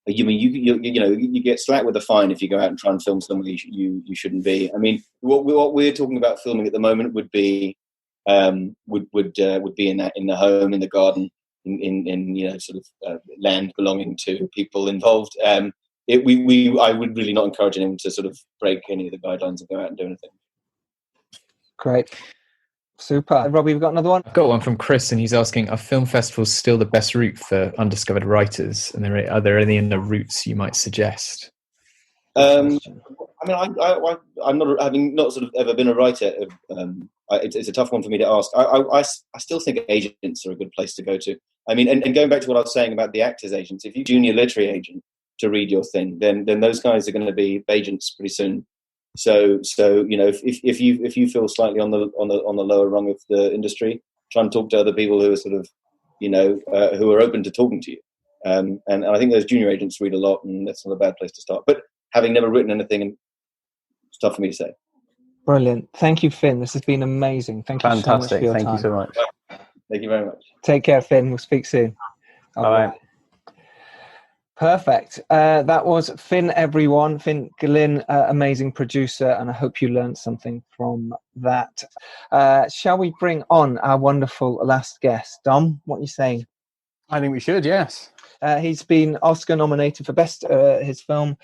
get slapped with a fine if you go out and try and film somewhere you shouldn't be. I mean, what we're talking about filming at the moment would be in the home, in the garden, in sort of land belonging to people involved. I would really not encourage anyone to sort of break any of the guidelines and go out and do anything. Great. Super. Robbie, we've got another one. I've got one from Chris, and he's asking, are film festivals still the best route for undiscovered writers? And are there any other routes you might suggest? I mean, I'm not, having not sort of ever been a writer. It's a tough one for me to ask. I still think agents are a good place to go to. I mean, and going back to what I was saying about the actors' agents, if you junior literary agent to read your thing, then those guys are going to be agents pretty soon. So if you feel slightly on the lower rung of the industry, try and talk to other people who are sort of who are open to talking to you. And I think those junior agents read a lot, and that's not a bad place to start. But having never written anything, it's tough for me to say. Brilliant. Thank you, Finn. This has been amazing. Thank you so much for your time. Thank you so much. Thank you very much. Take care, Finn. We'll speak soon. All right. Perfect. That was Finn, everyone. Phin Glynn, amazing producer, and I hope you learned something from that. Shall we bring on our wonderful last guest? Dom, what are you saying? I think we should, yes. He's been Oscar nominated for best his film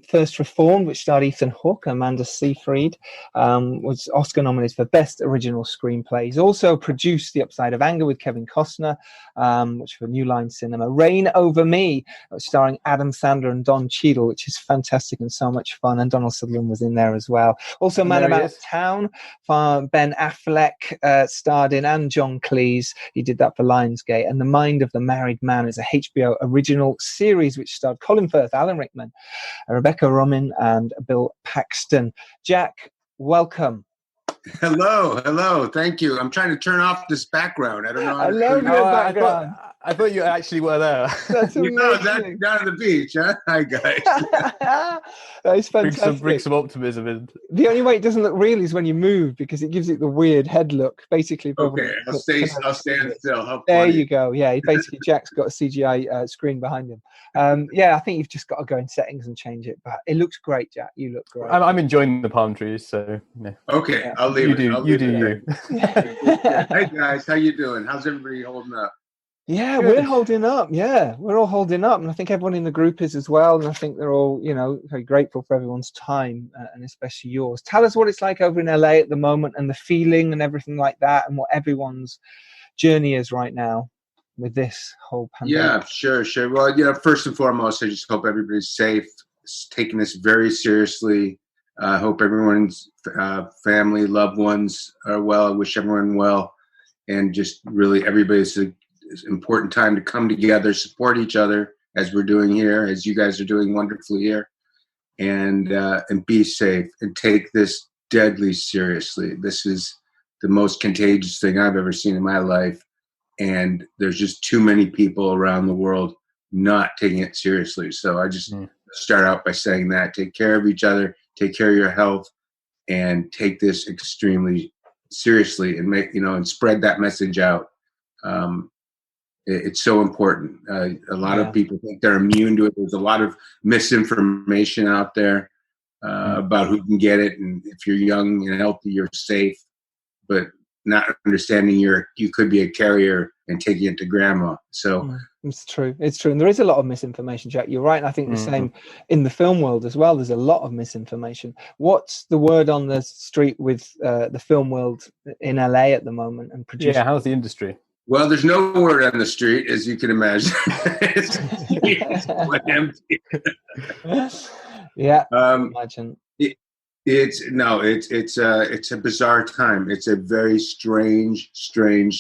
First Reformed, which starred Ethan Hawke and Amanda Seyfried, was Oscar nominated for best original screenplay. He's also produced The Upside of Anger with Kevin Costner, which for New Line Cinema, Reign Over Me, starring Adam Sandler and Don Cheadle, which is fantastic and so much fun, and Donald Sutherland was in there as well. Also Man About Town, Ben Affleck starred in, and John Cleese, he did that for Lionsgate, and The Mind of the Married Man is a HBO original series which starred Colin Firth, Alan Rickman, Rebecca Romijn, and Bill Paxton. Jack, welcome. Hello. Thank you. I'm trying to turn off this background. I don't know. I love your background. I thought you actually were there. That's amazing. That's down at the beach, huh? Hi, guys. That is fantastic. Bring some optimism in. The only way it doesn't look real is when you move, because it gives it the weird head look. Basically, okay, I'll stand still. How there funny. You go. Yeah, basically, Jack's got a CGI screen behind him. Yeah, I think you've just got to go in settings and change it. But it looks great, Jack. You look great. I'm enjoying the palm trees, so yeah. Okay, yeah. I'll leave it. You do you. Hey guys, how you doing? How's everybody holding up? Yeah, good. We're holding up. Yeah, we're all holding up. And I think everyone in the group is as well. And I think they're all, very grateful for everyone's time, and especially yours. Tell us what it's like over in LA at the moment, and the feeling and everything like that, and what everyone's journey is right now with this whole pandemic. Yeah, sure. Well, first and foremost, I just hope everybody's safe, taking this very seriously. I hope everyone's family, loved ones are well. I wish everyone well. And just really everybody's it's an important time to come together, support each other as we're doing here, as you guys are doing wonderfully here, and be safe and take this deadly seriously. This is the most contagious thing I've ever seen in my life, and there's just too many people around the world not taking it seriously. So I just start out by saying that. Take care of each other, take care of your health, and take this extremely seriously, and and spread that message out. It's so important. A lot of people think they're immune to it. There's a lot of misinformation out there about who can get it, and if you're young and healthy, you're safe. But not understanding you could be a carrier and taking it to grandma. So it's true, and there is a lot of misinformation, Jack. You're right, and I think the same in the film world as well. There's a lot of misinformation. What's the word on the street with the film world in LA at the moment and producing? Yeah, how's the industry? Well, there's no word on the street, as you can imagine. It's empty. Yeah, imagine. It's a bizarre time. It's a very strange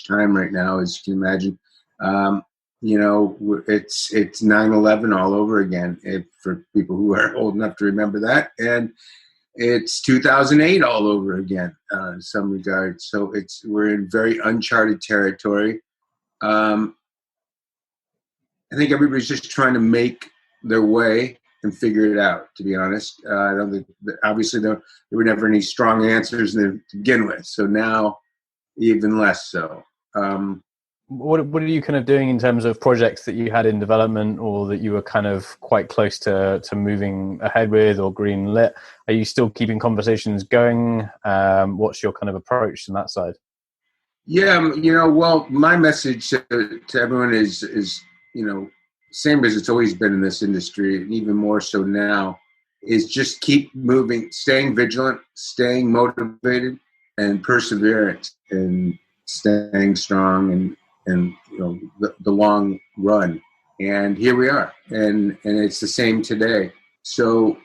time right now, as you can imagine. It's 9/11 all over again, for people who are old enough to remember that, and it's 2008 all over again in some regards. So we're in very uncharted territory. I think everybody's just trying to make their way and figure it out, to be honest. I don't think, obviously there were never any strong answers to begin with, so now even less so. What are you kind of doing in terms of projects that you had in development, or that you were kind of quite close to moving ahead with, or green lit? Are you still keeping conversations going? What's your kind of approach on that side? Yeah, well, my message to everyone is same as it's always been in this industry, and even more so now, is just keep moving, staying vigilant, staying motivated, and perseverance, and staying strong, and the long run. And here we are, and it's the same today. So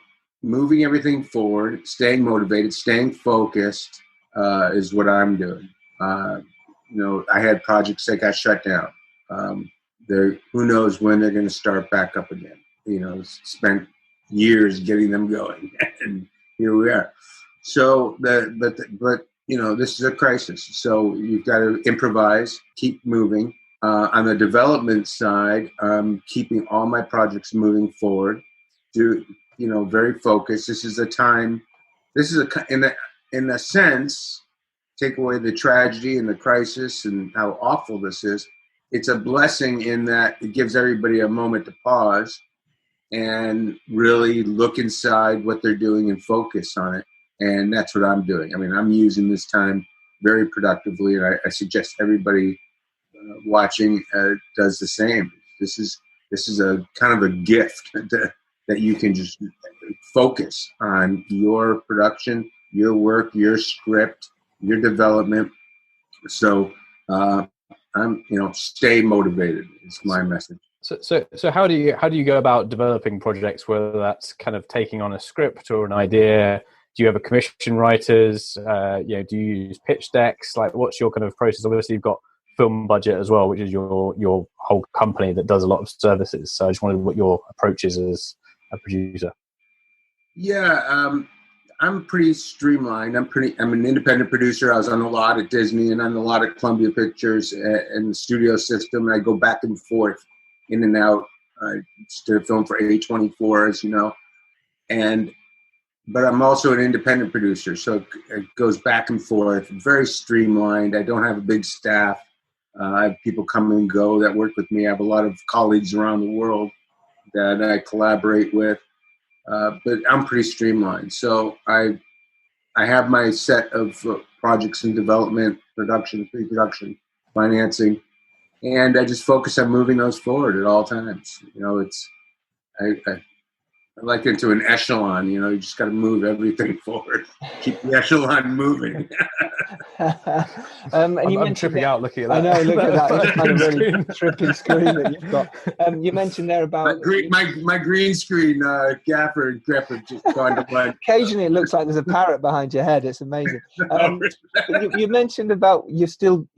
moving everything forward, staying motivated, staying focused is what I'm doing. I had projects that got shut down. Who knows when they're going to start back up again. Spent years getting them going, and here we are. So, but this is a crisis. So you've got to improvise, keep moving, On the development side, I'm keeping all my projects moving forward. Very focused. This is a time. This is in a sense, take away the tragedy and the crisis and how awful this is. It's a blessing in that it gives everybody a moment to pause and really look inside what they're doing and focus on it. And that's what I'm doing. I mean, I'm using this time very productively, and I suggest everybody watching does the same. This is a kind of a gift that you can just focus on your production, your work, your script, your development. So stay motivated is my message. So how do you go about developing projects, whether that's kind of taking on a script or an idea? Do you have a commission writers? Do you use pitch decks? Like, what's your kind of process? Obviously, you've got Film Budget as well, which is your whole company that does a lot of services. So I just wondered what your approach is as a producer. Yeah, I'm pretty streamlined. I'm an independent producer. I was on a lot at Disney and on a lot of Columbia Pictures and the studio system. And I go back and forth, in and out. I did a film for A24, as you know, but I'm also an independent producer, so it goes back and forth. Very streamlined. I don't have a big staff. I have people come and go that work with me. I have a lot of colleagues around the world that I collaborate with, but I'm pretty streamlined. So I have my set of projects in development, production, pre-production, financing, and I just focus on moving those forward at all times. I like into an echelon. You just got to move everything forward. Keep the echelon moving. And I'm tripping out looking at that. I know, look at that. It's kind of really trippy screen that you've got. You mentioned there about... My green screen, gaffer and gripper just gone to blank. Occasionally it looks like there's a parrot behind your head. It's amazing. You mentioned about you're still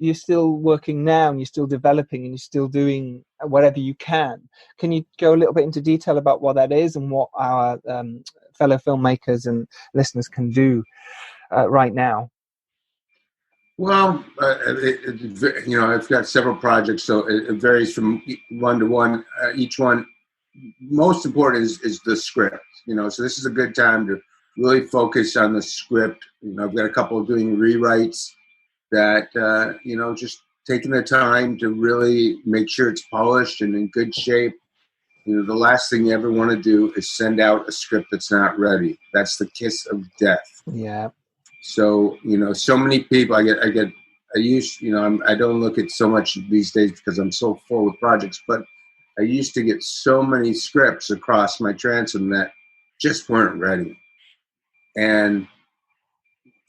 working now and you're still developing and you're still doing whatever you can. Can you go a little bit into detail about what that is and what our fellow filmmakers and listeners can do right now? Well, I've got several projects, so it varies from one to one. Each one, most important is the script. So this is a good time to really focus on the script. I've got a couple of doing rewrites that just taking the time to really make sure it's polished and in good shape. The last thing you ever want to do is send out a script that's not ready. That's the kiss of death. Yeah. So, so many people I don't look at so much these days because I'm so full with projects, but I used to get so many scripts across my transom that just weren't ready. And,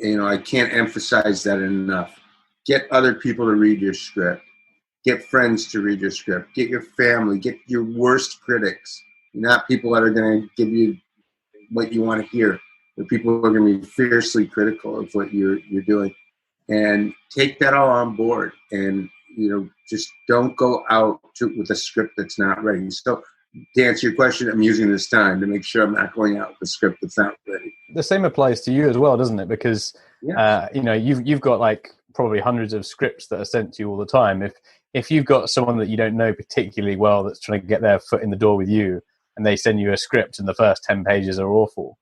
I can't emphasize that enough. Get other people to read your script. Get friends to read your script. Get your family. Get your worst critics. Not people that are going to give you what you want to hear. The people who are going to be fiercely critical of what you're doing. And take that all on board. And, just don't go out with a script that's not ready. So to answer your question, I'm using this time to make sure I'm not going out with a script that's not ready. The same applies to you as well, doesn't it? Because, you've got like probably hundreds of scripts that are sent to you all the time. If you've got someone that you don't know particularly well that's trying to get their foot in the door with you and they send you a script and the first 10 pages are awful,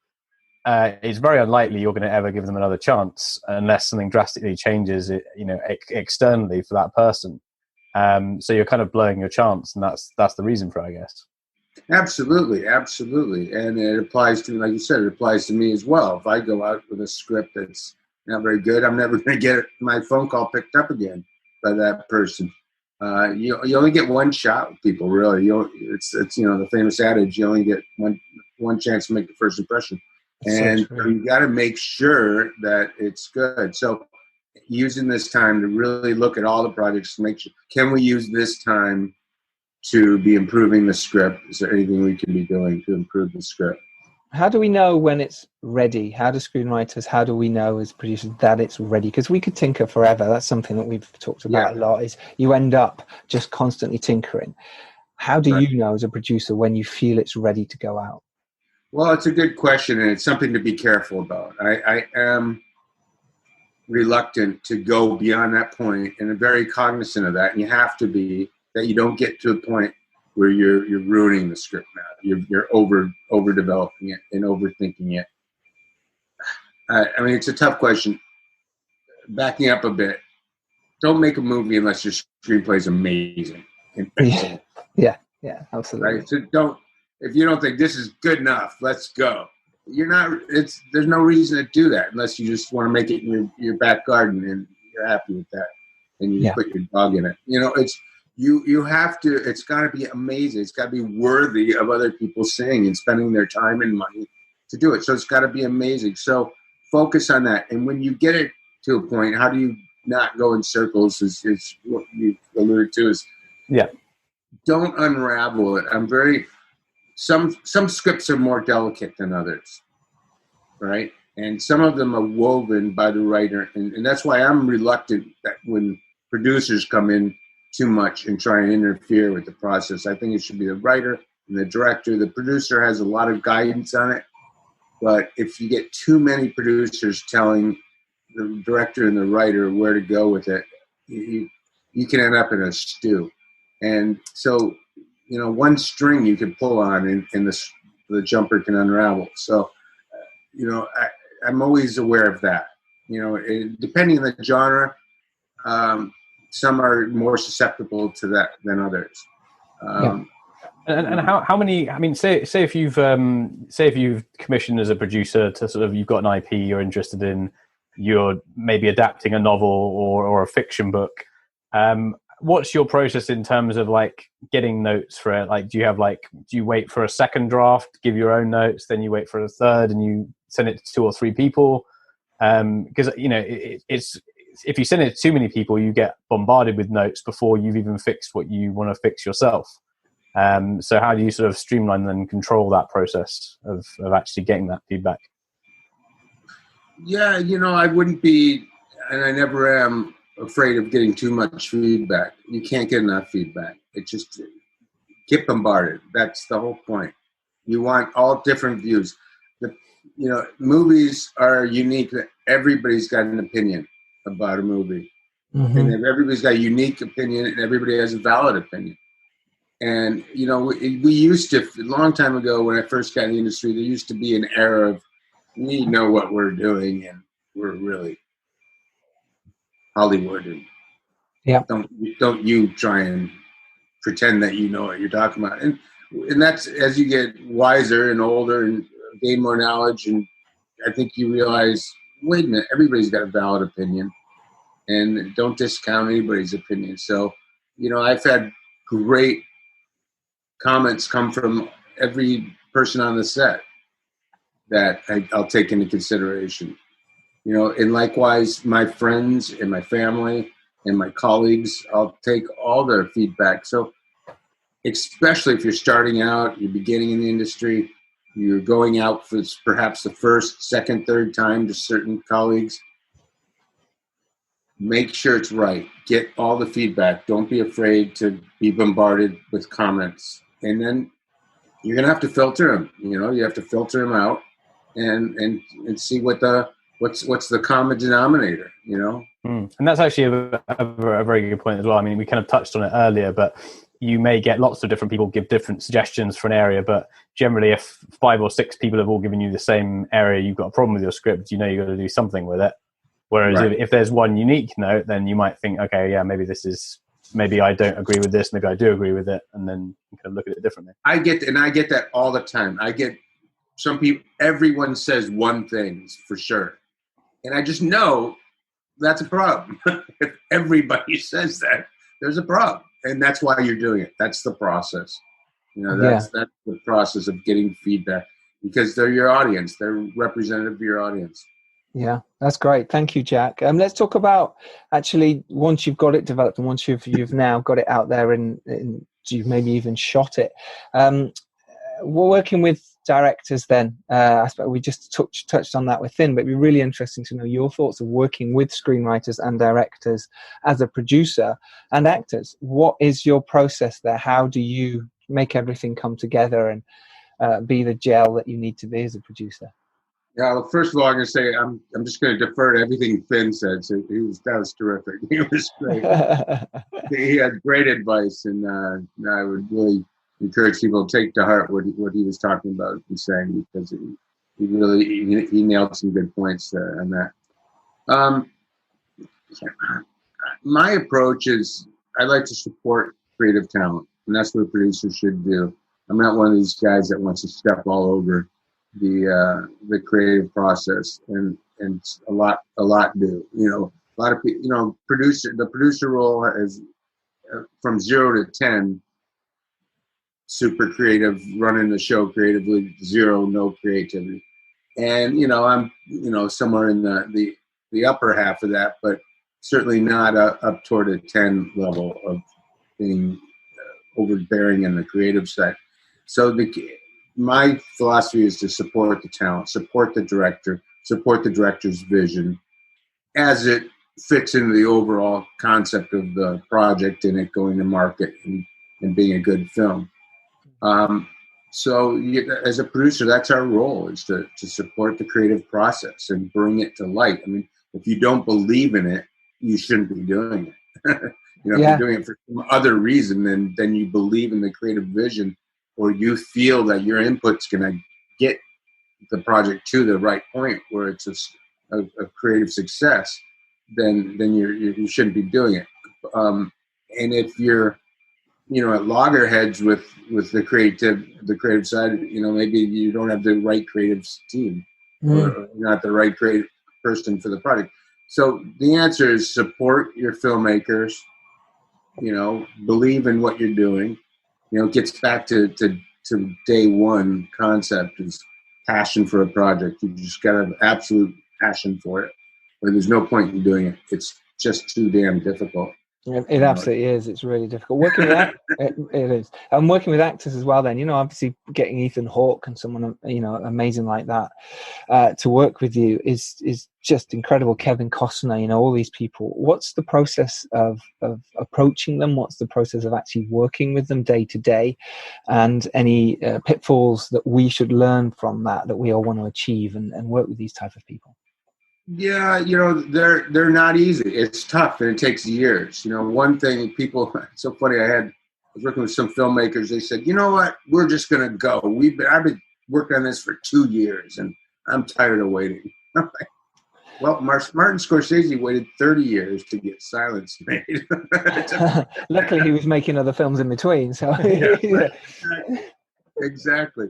it's very unlikely you're going to ever give them another chance unless something drastically changes, externally for that person. So you're kind of blowing your chance, and that's the reason for it, I guess. Absolutely. And it applies to, like you said, it applies to me as well. If I go out with a script that's not very good, I'm never going to get my phone call picked up again by that person. You only get one shot with people, really. It's the famous adage, you only get one chance to make the first impression. And so you got to make sure that it's good. So using this time to really look at all the projects to make sure, can we use this time to be improving the script? Is there anything we can be doing to improve the script? How do we know when it's ready? How do we know as producers that it's ready? Because we could tinker forever. That's something that we've talked about a lot, is you end up just constantly tinkering. How do you know as a producer when you feel it's ready to go out? Well, it's a good question, and it's something to be careful about. reluctant to go beyond that point, and very cognizant of that. And you have to be, that you don't get to a point where you're ruining the script now. You're overdeveloping it and overthinking it. I mean, it's a tough question. Backing up a bit, don't make a movie unless your screenplay is amazing. Yeah, absolutely. Right. So if you don't think this is good enough, let's go. You're not. There's no reason to do that unless you just want to make it in your back garden and you're happy with that, and you put your dog in it. You have to. It's got to be amazing. It's got to be worthy of other people seeing and spending their time and money to do it. So it's got to be amazing. So focus on that. And when you get it to a point, how do you not go in circles? Is what you alluded to. Don't unravel it. Some scripts are more delicate than others, right? And some of them are woven by the writer, and that's why I'm reluctant that when producers come in too much and try and interfere with the process. I think it should be the writer and the director. The producer has a lot of guidance on it, but if you get too many producers telling the director and the writer where to go with it, you can end up in a stew. And so, one string you can pull on and the jumper can unravel. So, I'm always aware of that. Depending on the genre, some are more susceptible to that than others. And how many? I mean, say if you've commissioned as a producer to sort of, you've got an IP you're interested in, you're maybe adapting a novel or a fiction book. What's your process in terms of like getting notes for it? Like, do you wait for a second draft, give your own notes, then you wait for a third, and you send it to 2 or 3 people? Because it's if you send it to too many people, you get bombarded with notes before you've even fixed what you want to fix yourself. So how do you sort of streamline and control that process of actually getting that feedback? Yeah, I wouldn't be, and I never am, afraid of getting too much feedback. You can't get enough feedback. It just get bombarded. That's the whole point. You want all different views. Movies are unique. Everybody's got an opinion about a movie. Mm-hmm. And if everybody's got a unique opinion and everybody has a valid opinion. And, we used to, a long time ago when I first got in the industry, there used to be an era of, we know what we're doing and we're really Hollywood, and don't you try and pretend that you know what you're talking about. And that's, as you get wiser and older and gain more knowledge, and I think you realize, wait a minute, everybody's got a valid opinion, and don't discount anybody's opinion. So, I've had great comments come from every person on the set that I'll take into consideration. And likewise, my friends and my family and my colleagues, I'll take all their feedback. So especially if you're starting out, you're beginning in the industry, you're going out for perhaps the first, second, third time to certain colleagues, make sure it's right. Get all the feedback. Don't be afraid to be bombarded with comments. And then you're going to have to filter them. You have to filter them out and see what's the common denominator, And that's actually a very good point as well. I mean, we kind of touched on it earlier, but you may get lots of different people give different suggestions for an area, but generally if 5 or 6 people have all given you the same area, you've got a problem with your script, you've got to do something with it. Whereas if there's one unique note, then you might think, okay, yeah, maybe I don't agree with this, maybe I do agree with it, and then you can look at it differently. I get that all the time. I get some people, everyone says one thing for sure. And I just know that's a problem. If everybody says that, there's a problem. And that's why you're doing it. That's the process. That's the process of getting feedback, because they're your audience. They're representative of your audience. Yeah, that's great. Thank you, Jack. Let's talk about, actually, once you've got it developed and once you've now got it out there and you've maybe even shot it. We're working with directors then. I suppose we just touched on that with Phin, but it'd be really interesting to know your thoughts of working with screenwriters and directors as a producer and actors. What is your process there? How do you make everything come together and be the gel that you need to be as a producer? Yeah, well, first of all, I'm going to say I'm just going to defer to everything Phin said. So that was terrific. He was great. He had great advice, and I would really encourage people to take to heart what he was talking about and saying, because he really nailed some good points on that. My approach is I like to support creative talent, and that's what a producer should do. I'm not one of these guys that wants to step all over the creative process, and a lot do. A lot of people. The producer role is from 0 to 10, super creative, running the show creatively, 0, no creativity, and I'm somewhere in the upper half of that, but certainly not up toward a 10 level of being overbearing in the creative side. So my philosophy is to support the talent, support the director, support the director's vision as it fits into the overall concept of the project and it going to market and being a good film. So as a producer, that's our role, is to support the creative process and bring it to light. I mean, if you don't believe in it, you shouldn't be doing it. If you're doing it for some other reason than you believe in the creative vision, or you feel that your input's going to get the project to the right point where it's a creative success, then you shouldn't be doing it. And if you're at loggerheads with the creative side, maybe you don't have the right creative team, or not the right creative person for the project. So the answer is support your filmmakers. Believe in what you're doing. It gets back to day one concept is passion for a project. You just got to have absolute passion for it, or there's no point in doing it. It's just too damn difficult. It absolutely is. It's really difficult. Working with it is. I'm working with actors as well. Then obviously getting Ethan Hawke and someone amazing like that to work with you is just incredible. Kevin Costner, all these people. What's the process of approaching them? What's the process of actually working with them day to day, and any pitfalls that we should learn from that we all want to achieve and work with these type of people? Yeah, they're not easy. It's tough, and it takes years. One thing people, it's so funny. I was working with some filmmakers. They said, "You know what? We're just gonna go. I've been working on this for 2 years, and I'm tired of waiting." I'm like, well, Martin Scorsese waited 30 years to get Silence made. Luckily, he was making other films in between. So Exactly.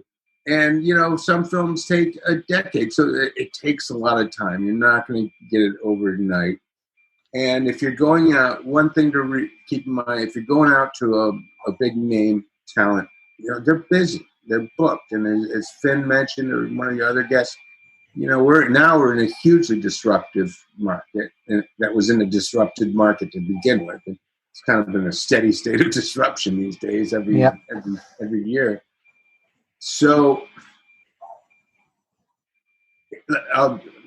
And, some films take a decade, so it takes a lot of time. You're not going to get it overnight. And if you're going out, one thing to keep in mind, if you're going out to a big name talent, they're busy, they're booked. And as Phin mentioned, or one of the other guests, we're in a hugely disruptive market, and that was in a disrupted market to begin with. And it's kind of in a steady state of disruption these days, every year. So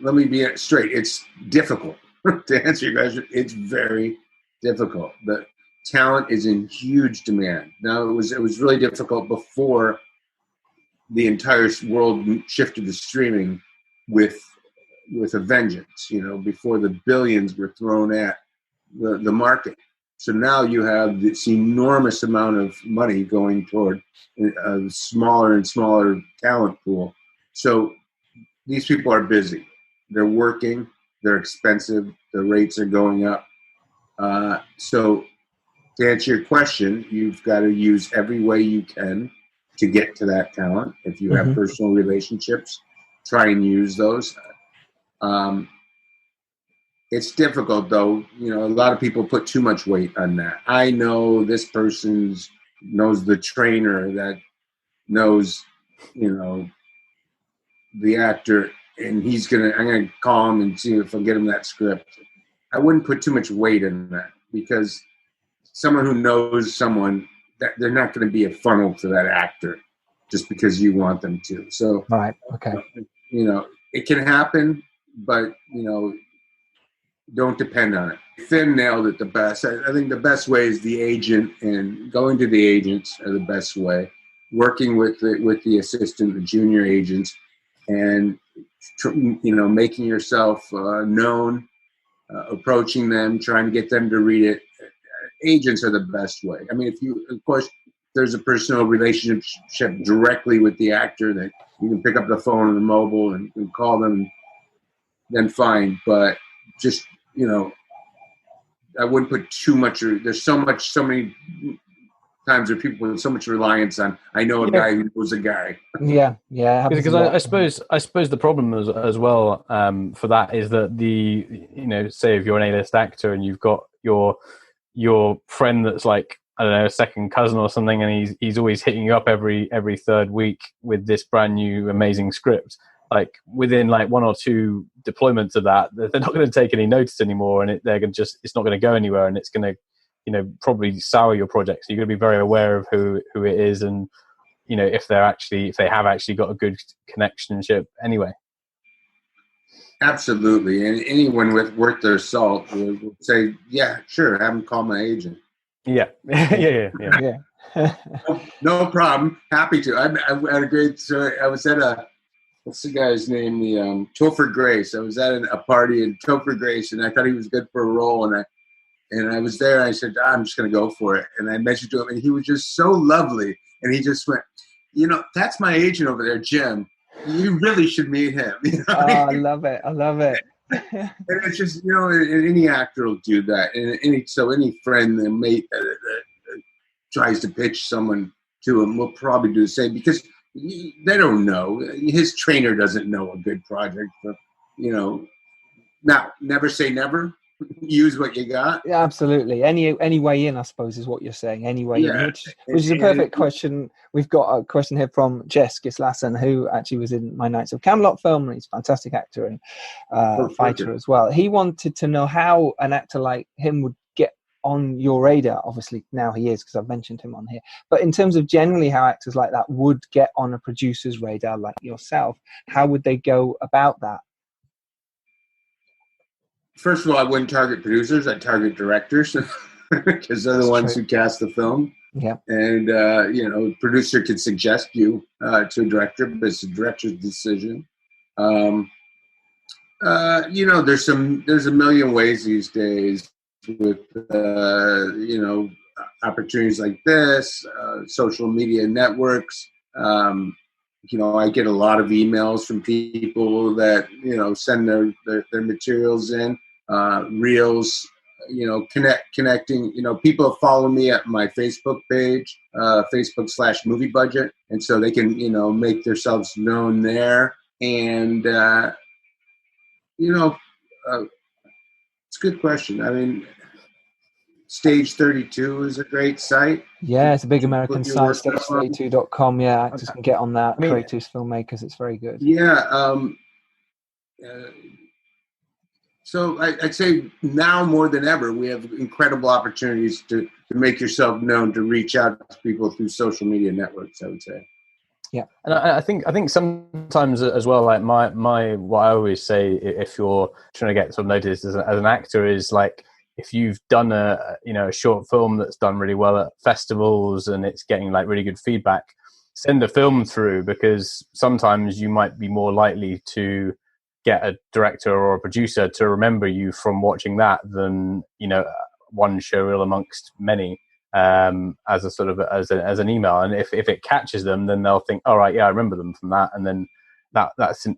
let me be straight. It's difficult to answer your question. It's very difficult. The talent is in huge demand. Now it was really difficult before the entire world shifted to streaming with a vengeance. Before the billions were thrown at the market. So now you have this enormous amount of money going toward a smaller and smaller talent pool. So these people are busy. They're working. They're expensive. The rates are going up. So to answer your question, you've got to use every way you can to get to that talent. If you have personal relationships, try and use those. It's difficult, though. A lot of people put too much weight on that. I know this person knows the trainer that knows, the actor, and I'm gonna call him and see if I'll get him that script. I wouldn't put too much weight in that, because someone who knows someone, that they're not going to be a funnel to that actor just because you want them to. So, right, okay, it can happen, but don't depend on it. Phin nailed it the best. I think the best way is the agent, and going to the agents are the best way. Working with the assistant, the junior agents, and making yourself known, approaching them, trying to get them to read it. Agents are the best way. I mean, of course, there's a personal relationship directly with the actor that you can pick up the phone or the mobile and call them, then fine. But just, I wouldn't put too much. There's so many times where people put so much reliance on, I know a guy who knows a guy. Yeah. Because I suppose the problem as well for that is that say if you're an A-list actor and you've got your friend that's like, I don't know, a second cousin or something, and he's always hitting you up every third week with this brand new amazing script. Like within like one or two deployments of that, they're not going to take any notice anymore, and it's not going to go anywhere, and it's going to probably sour your project. So you're going to be very aware of who it is, and if they have actually got a good connectionship anyway. Absolutely, and anyone worth their salt will say, "Yeah, sure, have them call my agent." Yeah. No problem. Happy to. I had a great story. I was at what's the guy's name? The Topher Grace. I was at a party in Topher Grace, and I thought he was good for a role, and I was there. And I said, I'm just going to go for it. And I mentioned to him, and he was just so lovely. And he just went, that's my agent over there, Jim. You really should meet him. I love it. And it's just, and any actor will do that. And any friend and mate that tries to pitch someone to him will probably do the same, because they don't know. His trainer doesn't know a good project. But, now, never say never. Use what you got. Yeah, absolutely. Any way in, I suppose, is what you're saying. Any way in, which is a perfect question. We've got a question here from Jess Gislason, who actually was in my Knights of Camelot film, and he's a fantastic actor and fighter as well. He wanted to know how an actor like him would get on your radar. Obviously, now he is, because I've mentioned him on here. But in terms of generally how actors like that would get on a producer's radar, like yourself, how would they go about that? First of all, I wouldn't target producers. I'd target directors, because they're the ones who cast the film. Yeah. And, a producer could suggest you to a director, but it's the director's decision. There's a million ways these days with, opportunities like this, social media networks. I get a lot of emails from people that, send their materials in, reels, connecting, people follow me at my Facebook page, Facebook.com/movie budget. And so they can, make themselves known there. And, it's a good question. I mean, Stage 32 is a great site. Yeah, it's a big American site, stage32.com. Yeah, actors can get on that. Creators, filmmakers, it's very good. Yeah. So I'd say now more than ever, we have incredible opportunities to make yourself known, to reach out to people through social media networks, I would say. Yeah, and I think sometimes as well, like my what I always say, if you're trying to get sort of noticed as an actor, is like, if you've done a short film that's done really well at festivals and it's getting like really good feedback, send a film through, because sometimes you might be more likely to get a director or a producer to remember you from watching that than one showreel amongst many, as a sort of as an email. And if it catches them, then they'll think, all right, yeah, I remember them from that, and then it's an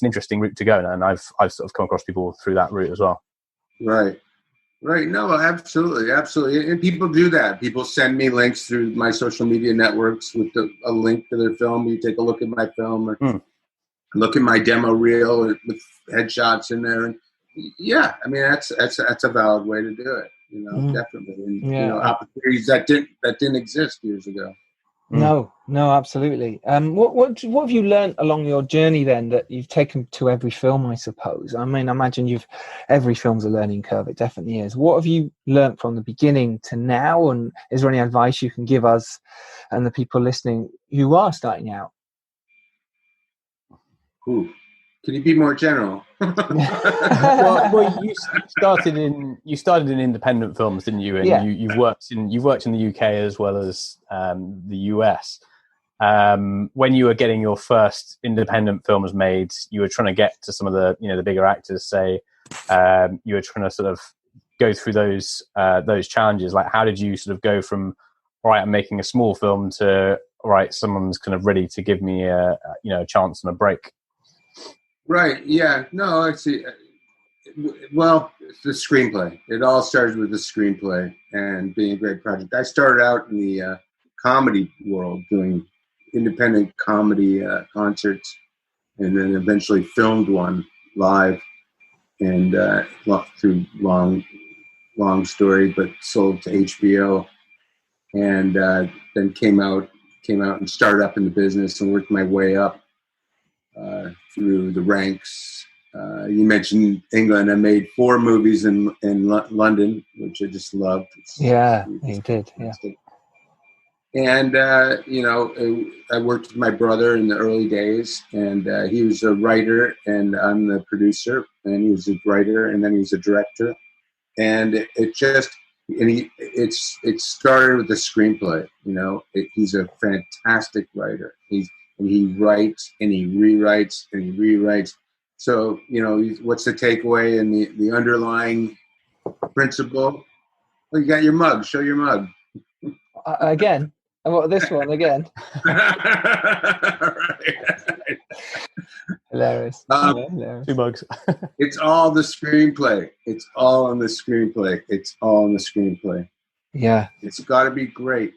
interesting route to go. And I've sort of come across people through that route as well. Right. No, absolutely. And people do that. People send me links through my social media networks with a link to their film. You take a look at my film, or look at my demo reel with headshots in there. And yeah, I mean, that's a valid way to do it. Definitely. And, opportunities that didn't exist years ago. No, absolutely. What have you learned along your journey then that you've taken to every film, I suppose? I mean, I imagine every film's a learning curve. It definitely is. What have you learned from the beginning to now? And is there any advice you can give us and the people listening who are starting out? Ooh. Can you be more general? well, you started in independent films, didn't you? And you've worked in the UK as well as the US. when you were getting your first independent films made, you were trying to get to some of the, the bigger actors, say, you were trying to sort of go through those challenges. Like, how did you sort of go from, all right, I'm making a small film, to, all right, someone's kind of ready to give me a chance and a break? Right. Yeah. No, I see. Well, the screenplay. It all started with the screenplay and being a great project. I started out in the comedy world, doing independent comedy concerts, and then eventually filmed one live, and through long story, but sold to HBO, and then came out and started up in the business and worked my way up through the ranks. You mentioned England. I made 4 movies in London, which I just loved. You did. Yeah. And I worked with my brother in the early days, and he was a writer, and I'm the producer, and he was a writer, and then he was a director, and it started with the screenplay. He's a fantastic writer. He writes and he rewrites and he rewrites. So, what's the takeaway and the underlying principle? Well, you got your mug. Show your mug. Again? What, this one again? Hilarious. Hilarious. 2 mugs. It's all the screenplay. It's all in the screenplay. It's all in the screenplay. Yeah. It's got to be great.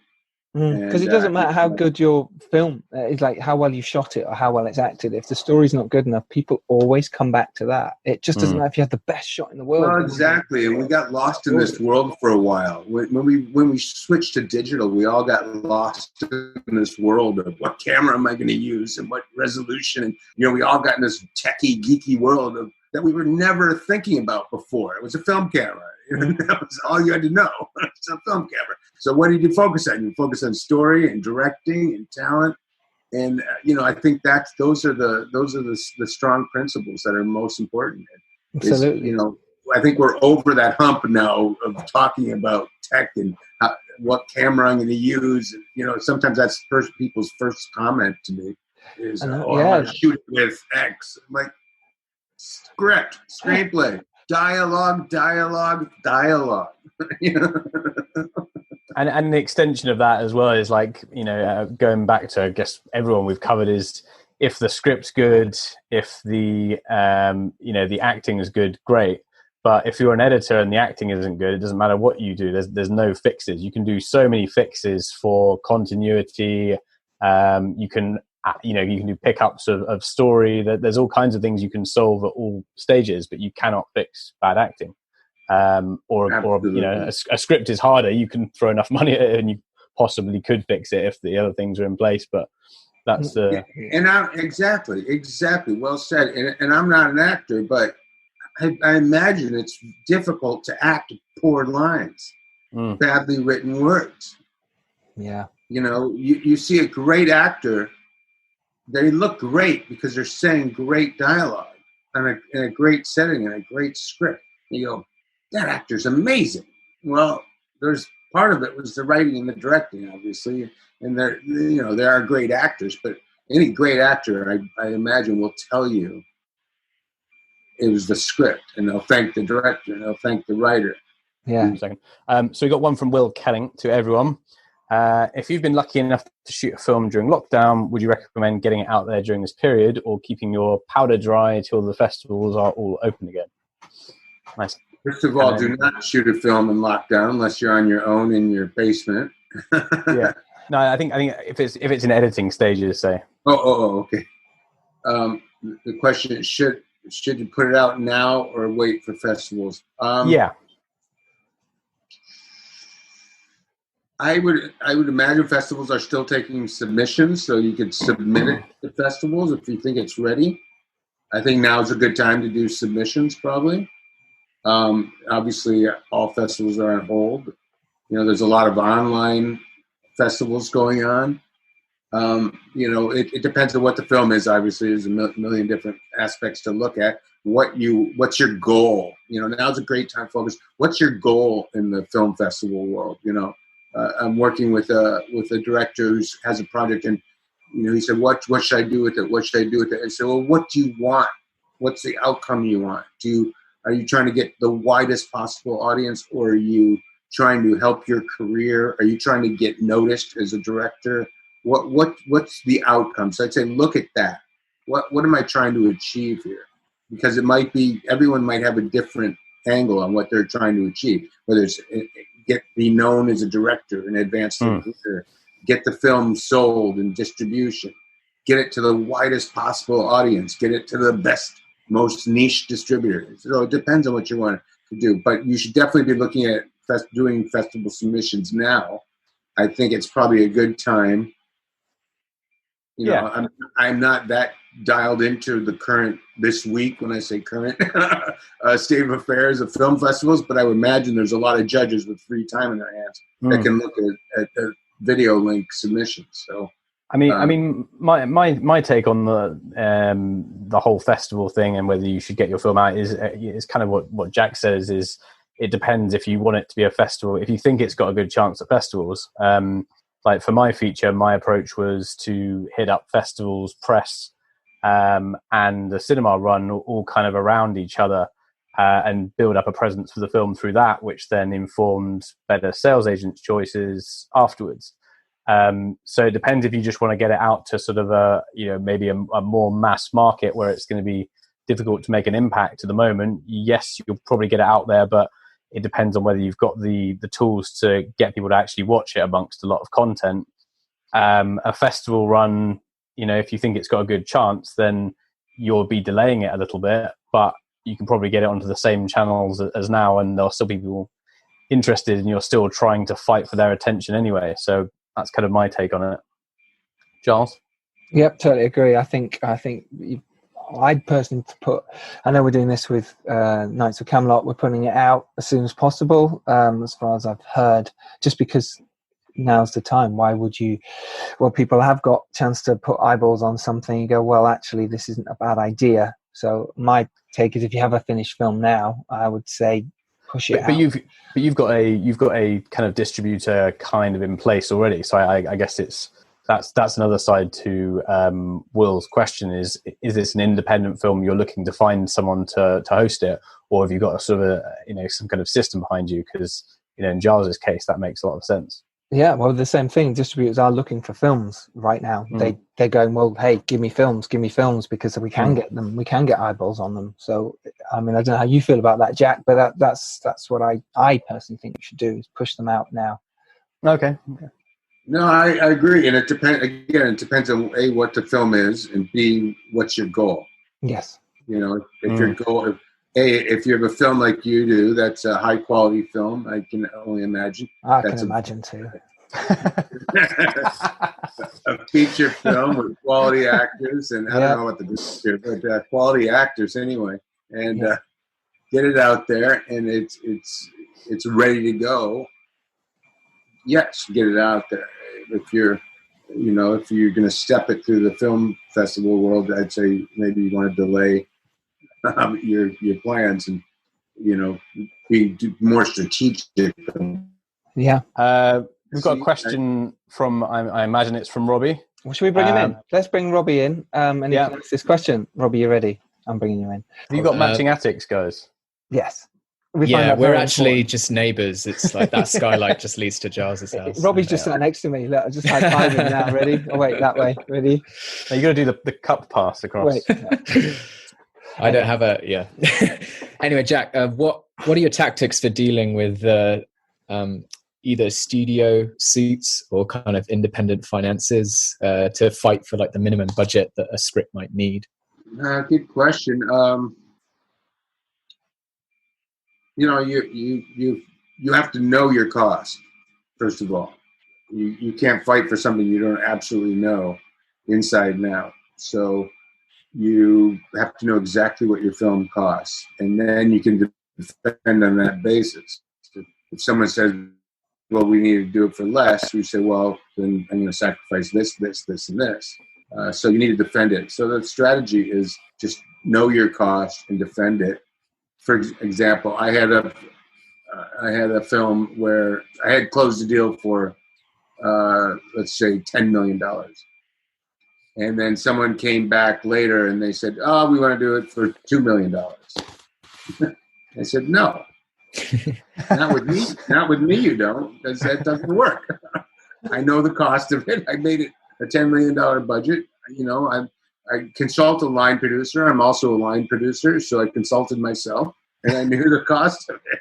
Because it doesn't matter how good your film is, like how well you shot it or how well it's acted. If the story's not good enough, people always come back to that. It just doesn't matter if you have the best shot in the world. Well, exactly. And we got lost in this world for a while. When we switched to digital, we all got lost in this world of what camera am I going to use and what resolution. And, we all got in this techie, geeky world that we were never thinking about before. It was a film camera. That was all you had to know. It's a film camera. So what did you focus on? You focus on story and directing and talent, and I think those are the strong principles that are most important. Absolutely. I think we're over that hump now of talking about tech and what camera I'm going to use. Sometimes that's people's first comment to me is, I want to shoot it with X. I'm like, script, screenplay. Dialogue. And the extension of that as well is like, going back to, I guess, everyone we've covered, is if the script's good, if the the acting is good, great. But if you're an editor and the acting isn't good, it doesn't matter what you do. There's no fixes. You can do so many fixes for continuity. You can do pickups of story. There's all kinds of things you can solve at all stages, but you cannot fix bad acting. Or a script is harder. You can throw enough money at it and you possibly could fix it if the other things are in place. But that's the exactly well said. And I'm not an actor, but I imagine it's difficult to act poor lines, badly written words. Yeah, you see a great actor. They look great because they're saying great dialogue in a great setting and a great script. You go, that actor's amazing. Well, there's part of it was the writing and the directing, obviously, and there are great actors, but any great actor, I imagine, will tell you it was the script, and they'll thank the director and they'll thank the writer. Yeah. So we got one from Will Kelling to everyone. If you've been lucky enough to shoot a film during lockdown, would you recommend getting it out there during this period, or keeping your powder dry till the festivals are all open again? Nice. First of all, do not shoot a film in lockdown unless you're on your own in your basement. Yeah. No, I think if it's in editing stages, say. Okay. The question is, should you put it out now or wait for festivals? Yeah. I would imagine festivals are still taking submissions, so you could submit it to festivals if you think it's ready. I think now is a good time to do submissions, probably. Obviously, all festivals are on hold. There's a lot of online festivals going on. It depends on what the film is. Obviously, there's a million different aspects to look at. What's your goal? Now's a great time to focus. What's your goal in the film festival world? I'm working with a director who has a project, and he said, what should I do with it? What should I do with it? I said, well, what do you want? What's the outcome you want? Are you trying to get the widest possible audience, or are you trying to help your career? Are you trying to get noticed as a director? What's the outcome? So I'd say, look at that. What am I trying to achieve here? Because it might be, everyone might have a different angle on what they're trying to achieve, whether it's be known as a director and advance their career, get the film sold and distribution, get it to the widest possible audience, get it to the best, most niche distributor. So it depends on what you want to do, but you should definitely be looking at doing festival submissions now. I think it's probably a good time. I'm not that dialed into the current, this week, when I say current, state of affairs of film festivals, but I would imagine there's a lot of judges with free time in their hands that can look at video link submissions. So, I mean, my take on the whole festival thing and whether you should get your film out is kind of what Jack says. Is it depends if you want it to be a festival. If you think it's got a good chance at festivals, like for my feature, my approach was to hit up festivals, press, and the cinema run all kind of around each other, and build up a presence for the film through that, which then informed better sales agents' choices afterwards. So it depends if you just want to get it out to sort of maybe a more mass market where it's going to be difficult to make an impact at the moment. Yes, you'll probably get it out there, but it depends on whether you've got the tools to get people to actually watch it amongst a lot of content. A festival run, if you think it's got a good chance, then you'll be delaying it a little bit, but you can probably get it onto the same channels as now, and there'll still be people interested, and you're still trying to fight for their attention anyway. So that's kind of my take on it. Giles? Yep, totally agree. I think I'd personally I know we're doing this with Knights of Camelot. We're putting it out as soon as possible, as far as I've heard, just because now's the time. Why would you? Well, people have got a chance to put eyeballs on something and go, well, actually, this isn't a bad idea. So my take is, if you have a finished film now, I would say push it out. But you've got a kind of distributor kind of in place already. So I guess that's another side to Will's question: is this an independent film you're looking to find someone to host it, or have you got a sort of some kind of system behind you? Because in Giles's case, that makes a lot of sense. Yeah, well, the same thing. Distributors are looking for films right now. They're going, well, hey, give me films, because we can get them. We can get eyeballs on them. So, I mean, I don't know how you feel about that, Jack, but that's what I personally think you should do, is push them out now. Okay. No, I agree, and it depends. Again, it depends on A, what the film is, and B, what's your goal. Yes. If your goal, if you have a film like you do, that's a high quality film. I can only imagine. I can imagine too. A feature film with quality actors, and I don't know what the distributor, but quality actors anyway, and get it out there, and it's ready to go. Yes, get it out there. If you're going to step it through the film festival world, I'd say maybe you want to delay your plans and be more strategic. Yeah. We've got a question from, I imagine it's from Robbie. Well, should we bring him in? Let's bring Robbie in. And he can ask this question. Robbie, you ready? I'm bringing you in. Have you got matching attics, guys? Yes. We're actually just neighbours. It's like that skylight just leads to Giles's house. Robbie's just sat next to me. Look, I just high-fived him now. Ready? Oh, wait, that way. Ready? Now you got to do the cup pass across. Wait. I don't have Anyway, Jack, what are your tactics for dealing with either studio suits or kind of independent finances to fight for like the minimum budget that a script might need? Good question. You have to know your cost, first of all. You can't fight for something you don't absolutely know inside and out. So you have to know exactly what your film costs, and then you can defend on that basis. If someone says, well, we need to do it for less, we say, well, then I'm going to sacrifice this, and this. So you need to defend it. So the strategy is just know your cost and defend it. For example, I had a film where I had closed the deal for, let's say, $10 million. And then someone came back later and they said, "Oh, we want to do it for $2 million." I said, "No, not with me. Not with me. You don't, because that doesn't work. I know the cost of it. I made it a $10 million budget. You know, I consult a line producer. I'm also a line producer, so I consulted myself, and I knew the cost of it.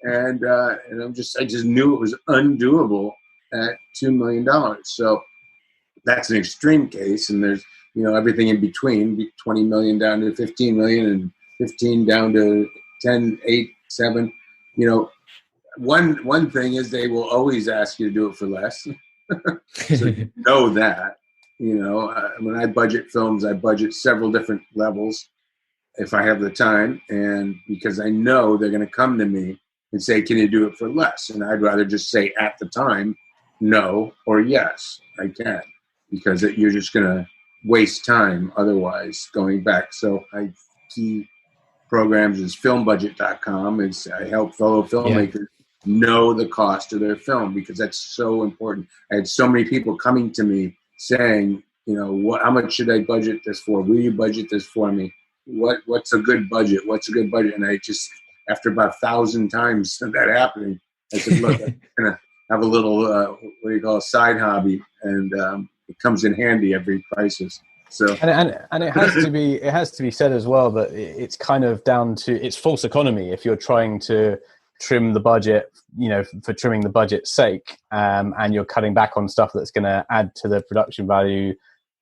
And I just knew it was undoable at $2 million. So that's an extreme case, and there's everything in between, 20 million down to 15 million, and 15 down to 10, 8, 7. One thing is they will always ask you to do it for less. So you know that. When I budget films, I budget several different levels if I have the time, and because I know they're going to come to me and say, "Can you do it for less?" And I'd rather just say at the time, no or yes, I can, because you're just going to waste time otherwise going back. So key programs is filmbudget.com. I help fellow filmmakers know the cost of their film, because that's so important. I had so many people coming to me saying, how much should I budget this for? Will you budget this for me? What's a good budget? What's a good budget? And I just, after about 1,000 times of that happening, I said, look, I'm going to have a little, a side hobby, and it comes in handy every crisis. So and it has to be said as well that it's kind of down to, it's false economy if you're trying to trim the budget, for trimming the budget's sake, and you're cutting back on stuff that's going to add to the production value,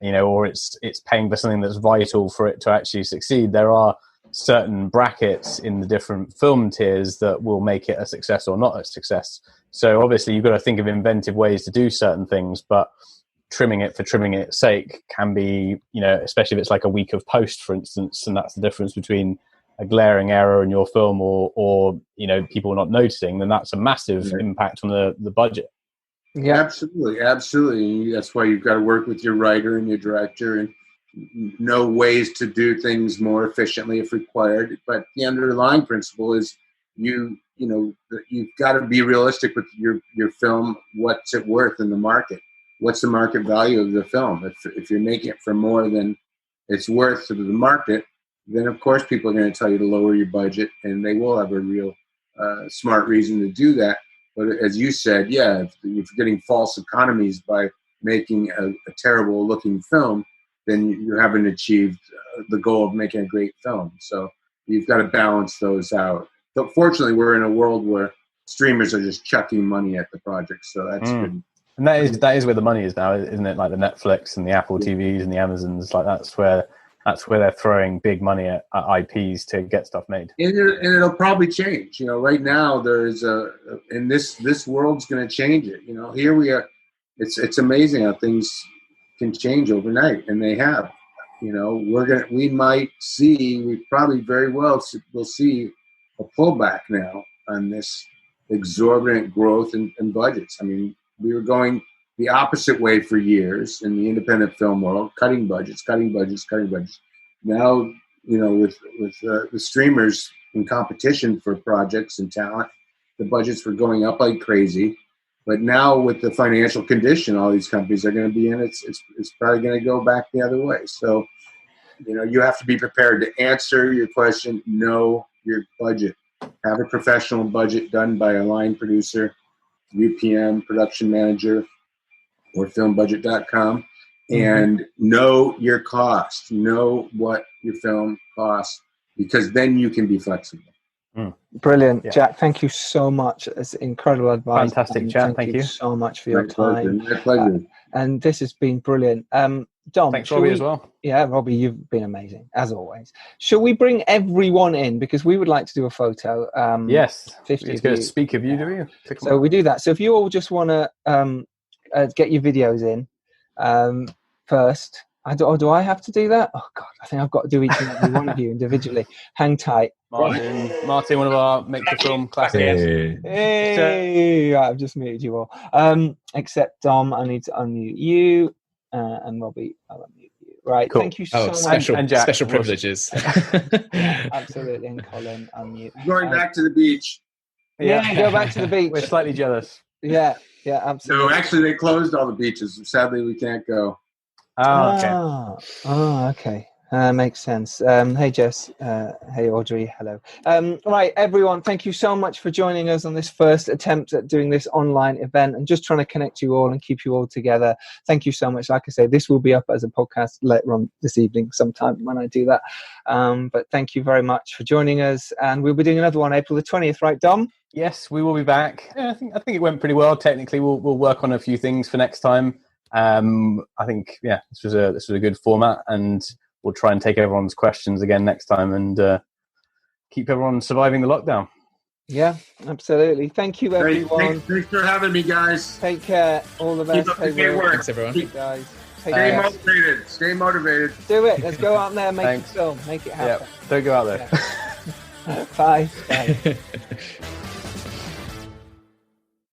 or it's paying for something that's vital for it to actually succeed. There are certain brackets in the different film tiers that will make it a success or not a success. So obviously you've got to think of inventive ways to do certain things, but trimming it for trimming its sake can be, especially if it's like a week of post, for instance, and that's the difference between a glaring error in your film or people not noticing, then that's a massive impact on the budget. Yeah, absolutely. That's why you've got to work with your writer and your director and know ways to do things more efficiently if required. But the underlying principle is you've got to be realistic with your film. What's it worth in the market? What's the market value of the film? If you're making it for more than it's worth to the market, then of course people are going to tell you to lower your budget, and they will have a real smart reason to do that. But as you said, if you're getting false economies by making a terrible looking film, then you haven't achieved the goal of making a great film. So you've got to balance those out. But fortunately, we're in a world where streamers are just chucking money at the project, so that's good. And that is where the money is now, isn't it? Like the Netflix and the Apple TVs and the Amazons, like that's where they're throwing big money at IPs to get stuff made. And it'll probably change. Right now there's and this world's going to change it. Here we are. It's amazing how things can change overnight, and they have. We probably very well will see a pullback now on this exorbitant growth in budgets. I mean, we were going the opposite way for years in the independent film world, cutting budgets. Now, with the streamers in competition for projects and talent, the budgets were going up like crazy. But now with the financial condition all these companies are going to be in, it's probably going to go back the other way. So, you have to be prepared to answer your question, know your budget. Have a professional budget done by a line producer, UPM, production manager, or filmbudget.com, and know your cost. Know what your film costs, because then you can be flexible. Brilliant. Jack, thank you so much. It's incredible advice. Fantastic chat. Thank you so much for your time. My pleasure. And this has been brilliant. Dom, thanks, Robbie, as well. Yeah, Robbie, you've been amazing, as always. Shall we bring everyone in? Because we would like to do a photo. Yes. 50 it's going to speak of you, do we? So we do that. So if you all just want to get your videos in first. Do I have to do that? Oh, God, I think I've got to do each and every one of you individually. Hang tight. Martin, one of our Make the Film classics. Hey. Right, I've just muted you all. Except Dom, I need to unmute you. And Robbie, I'll unmute you. Right, cool. Thank you so much. And Jack, special privileges. Absolutely. And Colin, unmute. Going back to the beach. Yeah, go back to the beach. We're slightly jealous. Yeah, absolutely. No, actually, they closed all the beaches. Sadly, we can't go. Okay. Makes sense. Hey, Jess. Hey, Audrey. Hello. Right, everyone. Thank you so much for joining us on this first attempt at doing this online event and just trying to connect you all and keep you all together. Thank you so much. Like I say, this will be up as a podcast later on this evening sometime when I do that. But thank you very much for joining us. And we'll be doing another one April the 20th, right, Dom? Yes, we will be back. Yeah, I think it went pretty well. Technically, we'll work on a few things for next time. I think this was a good format, and we'll try and take everyone's questions again next time and keep everyone surviving the lockdown. Yeah, absolutely. Thank you, everyone. Thanks for having me, guys. Take care. All the best. Keep up the great work. Thanks, everyone. Guys. Stay motivated. Stay motivated. Do it. Let's go out there and make it film. Make it happen. Yeah, don't go out there. Yeah. Bye. Bye.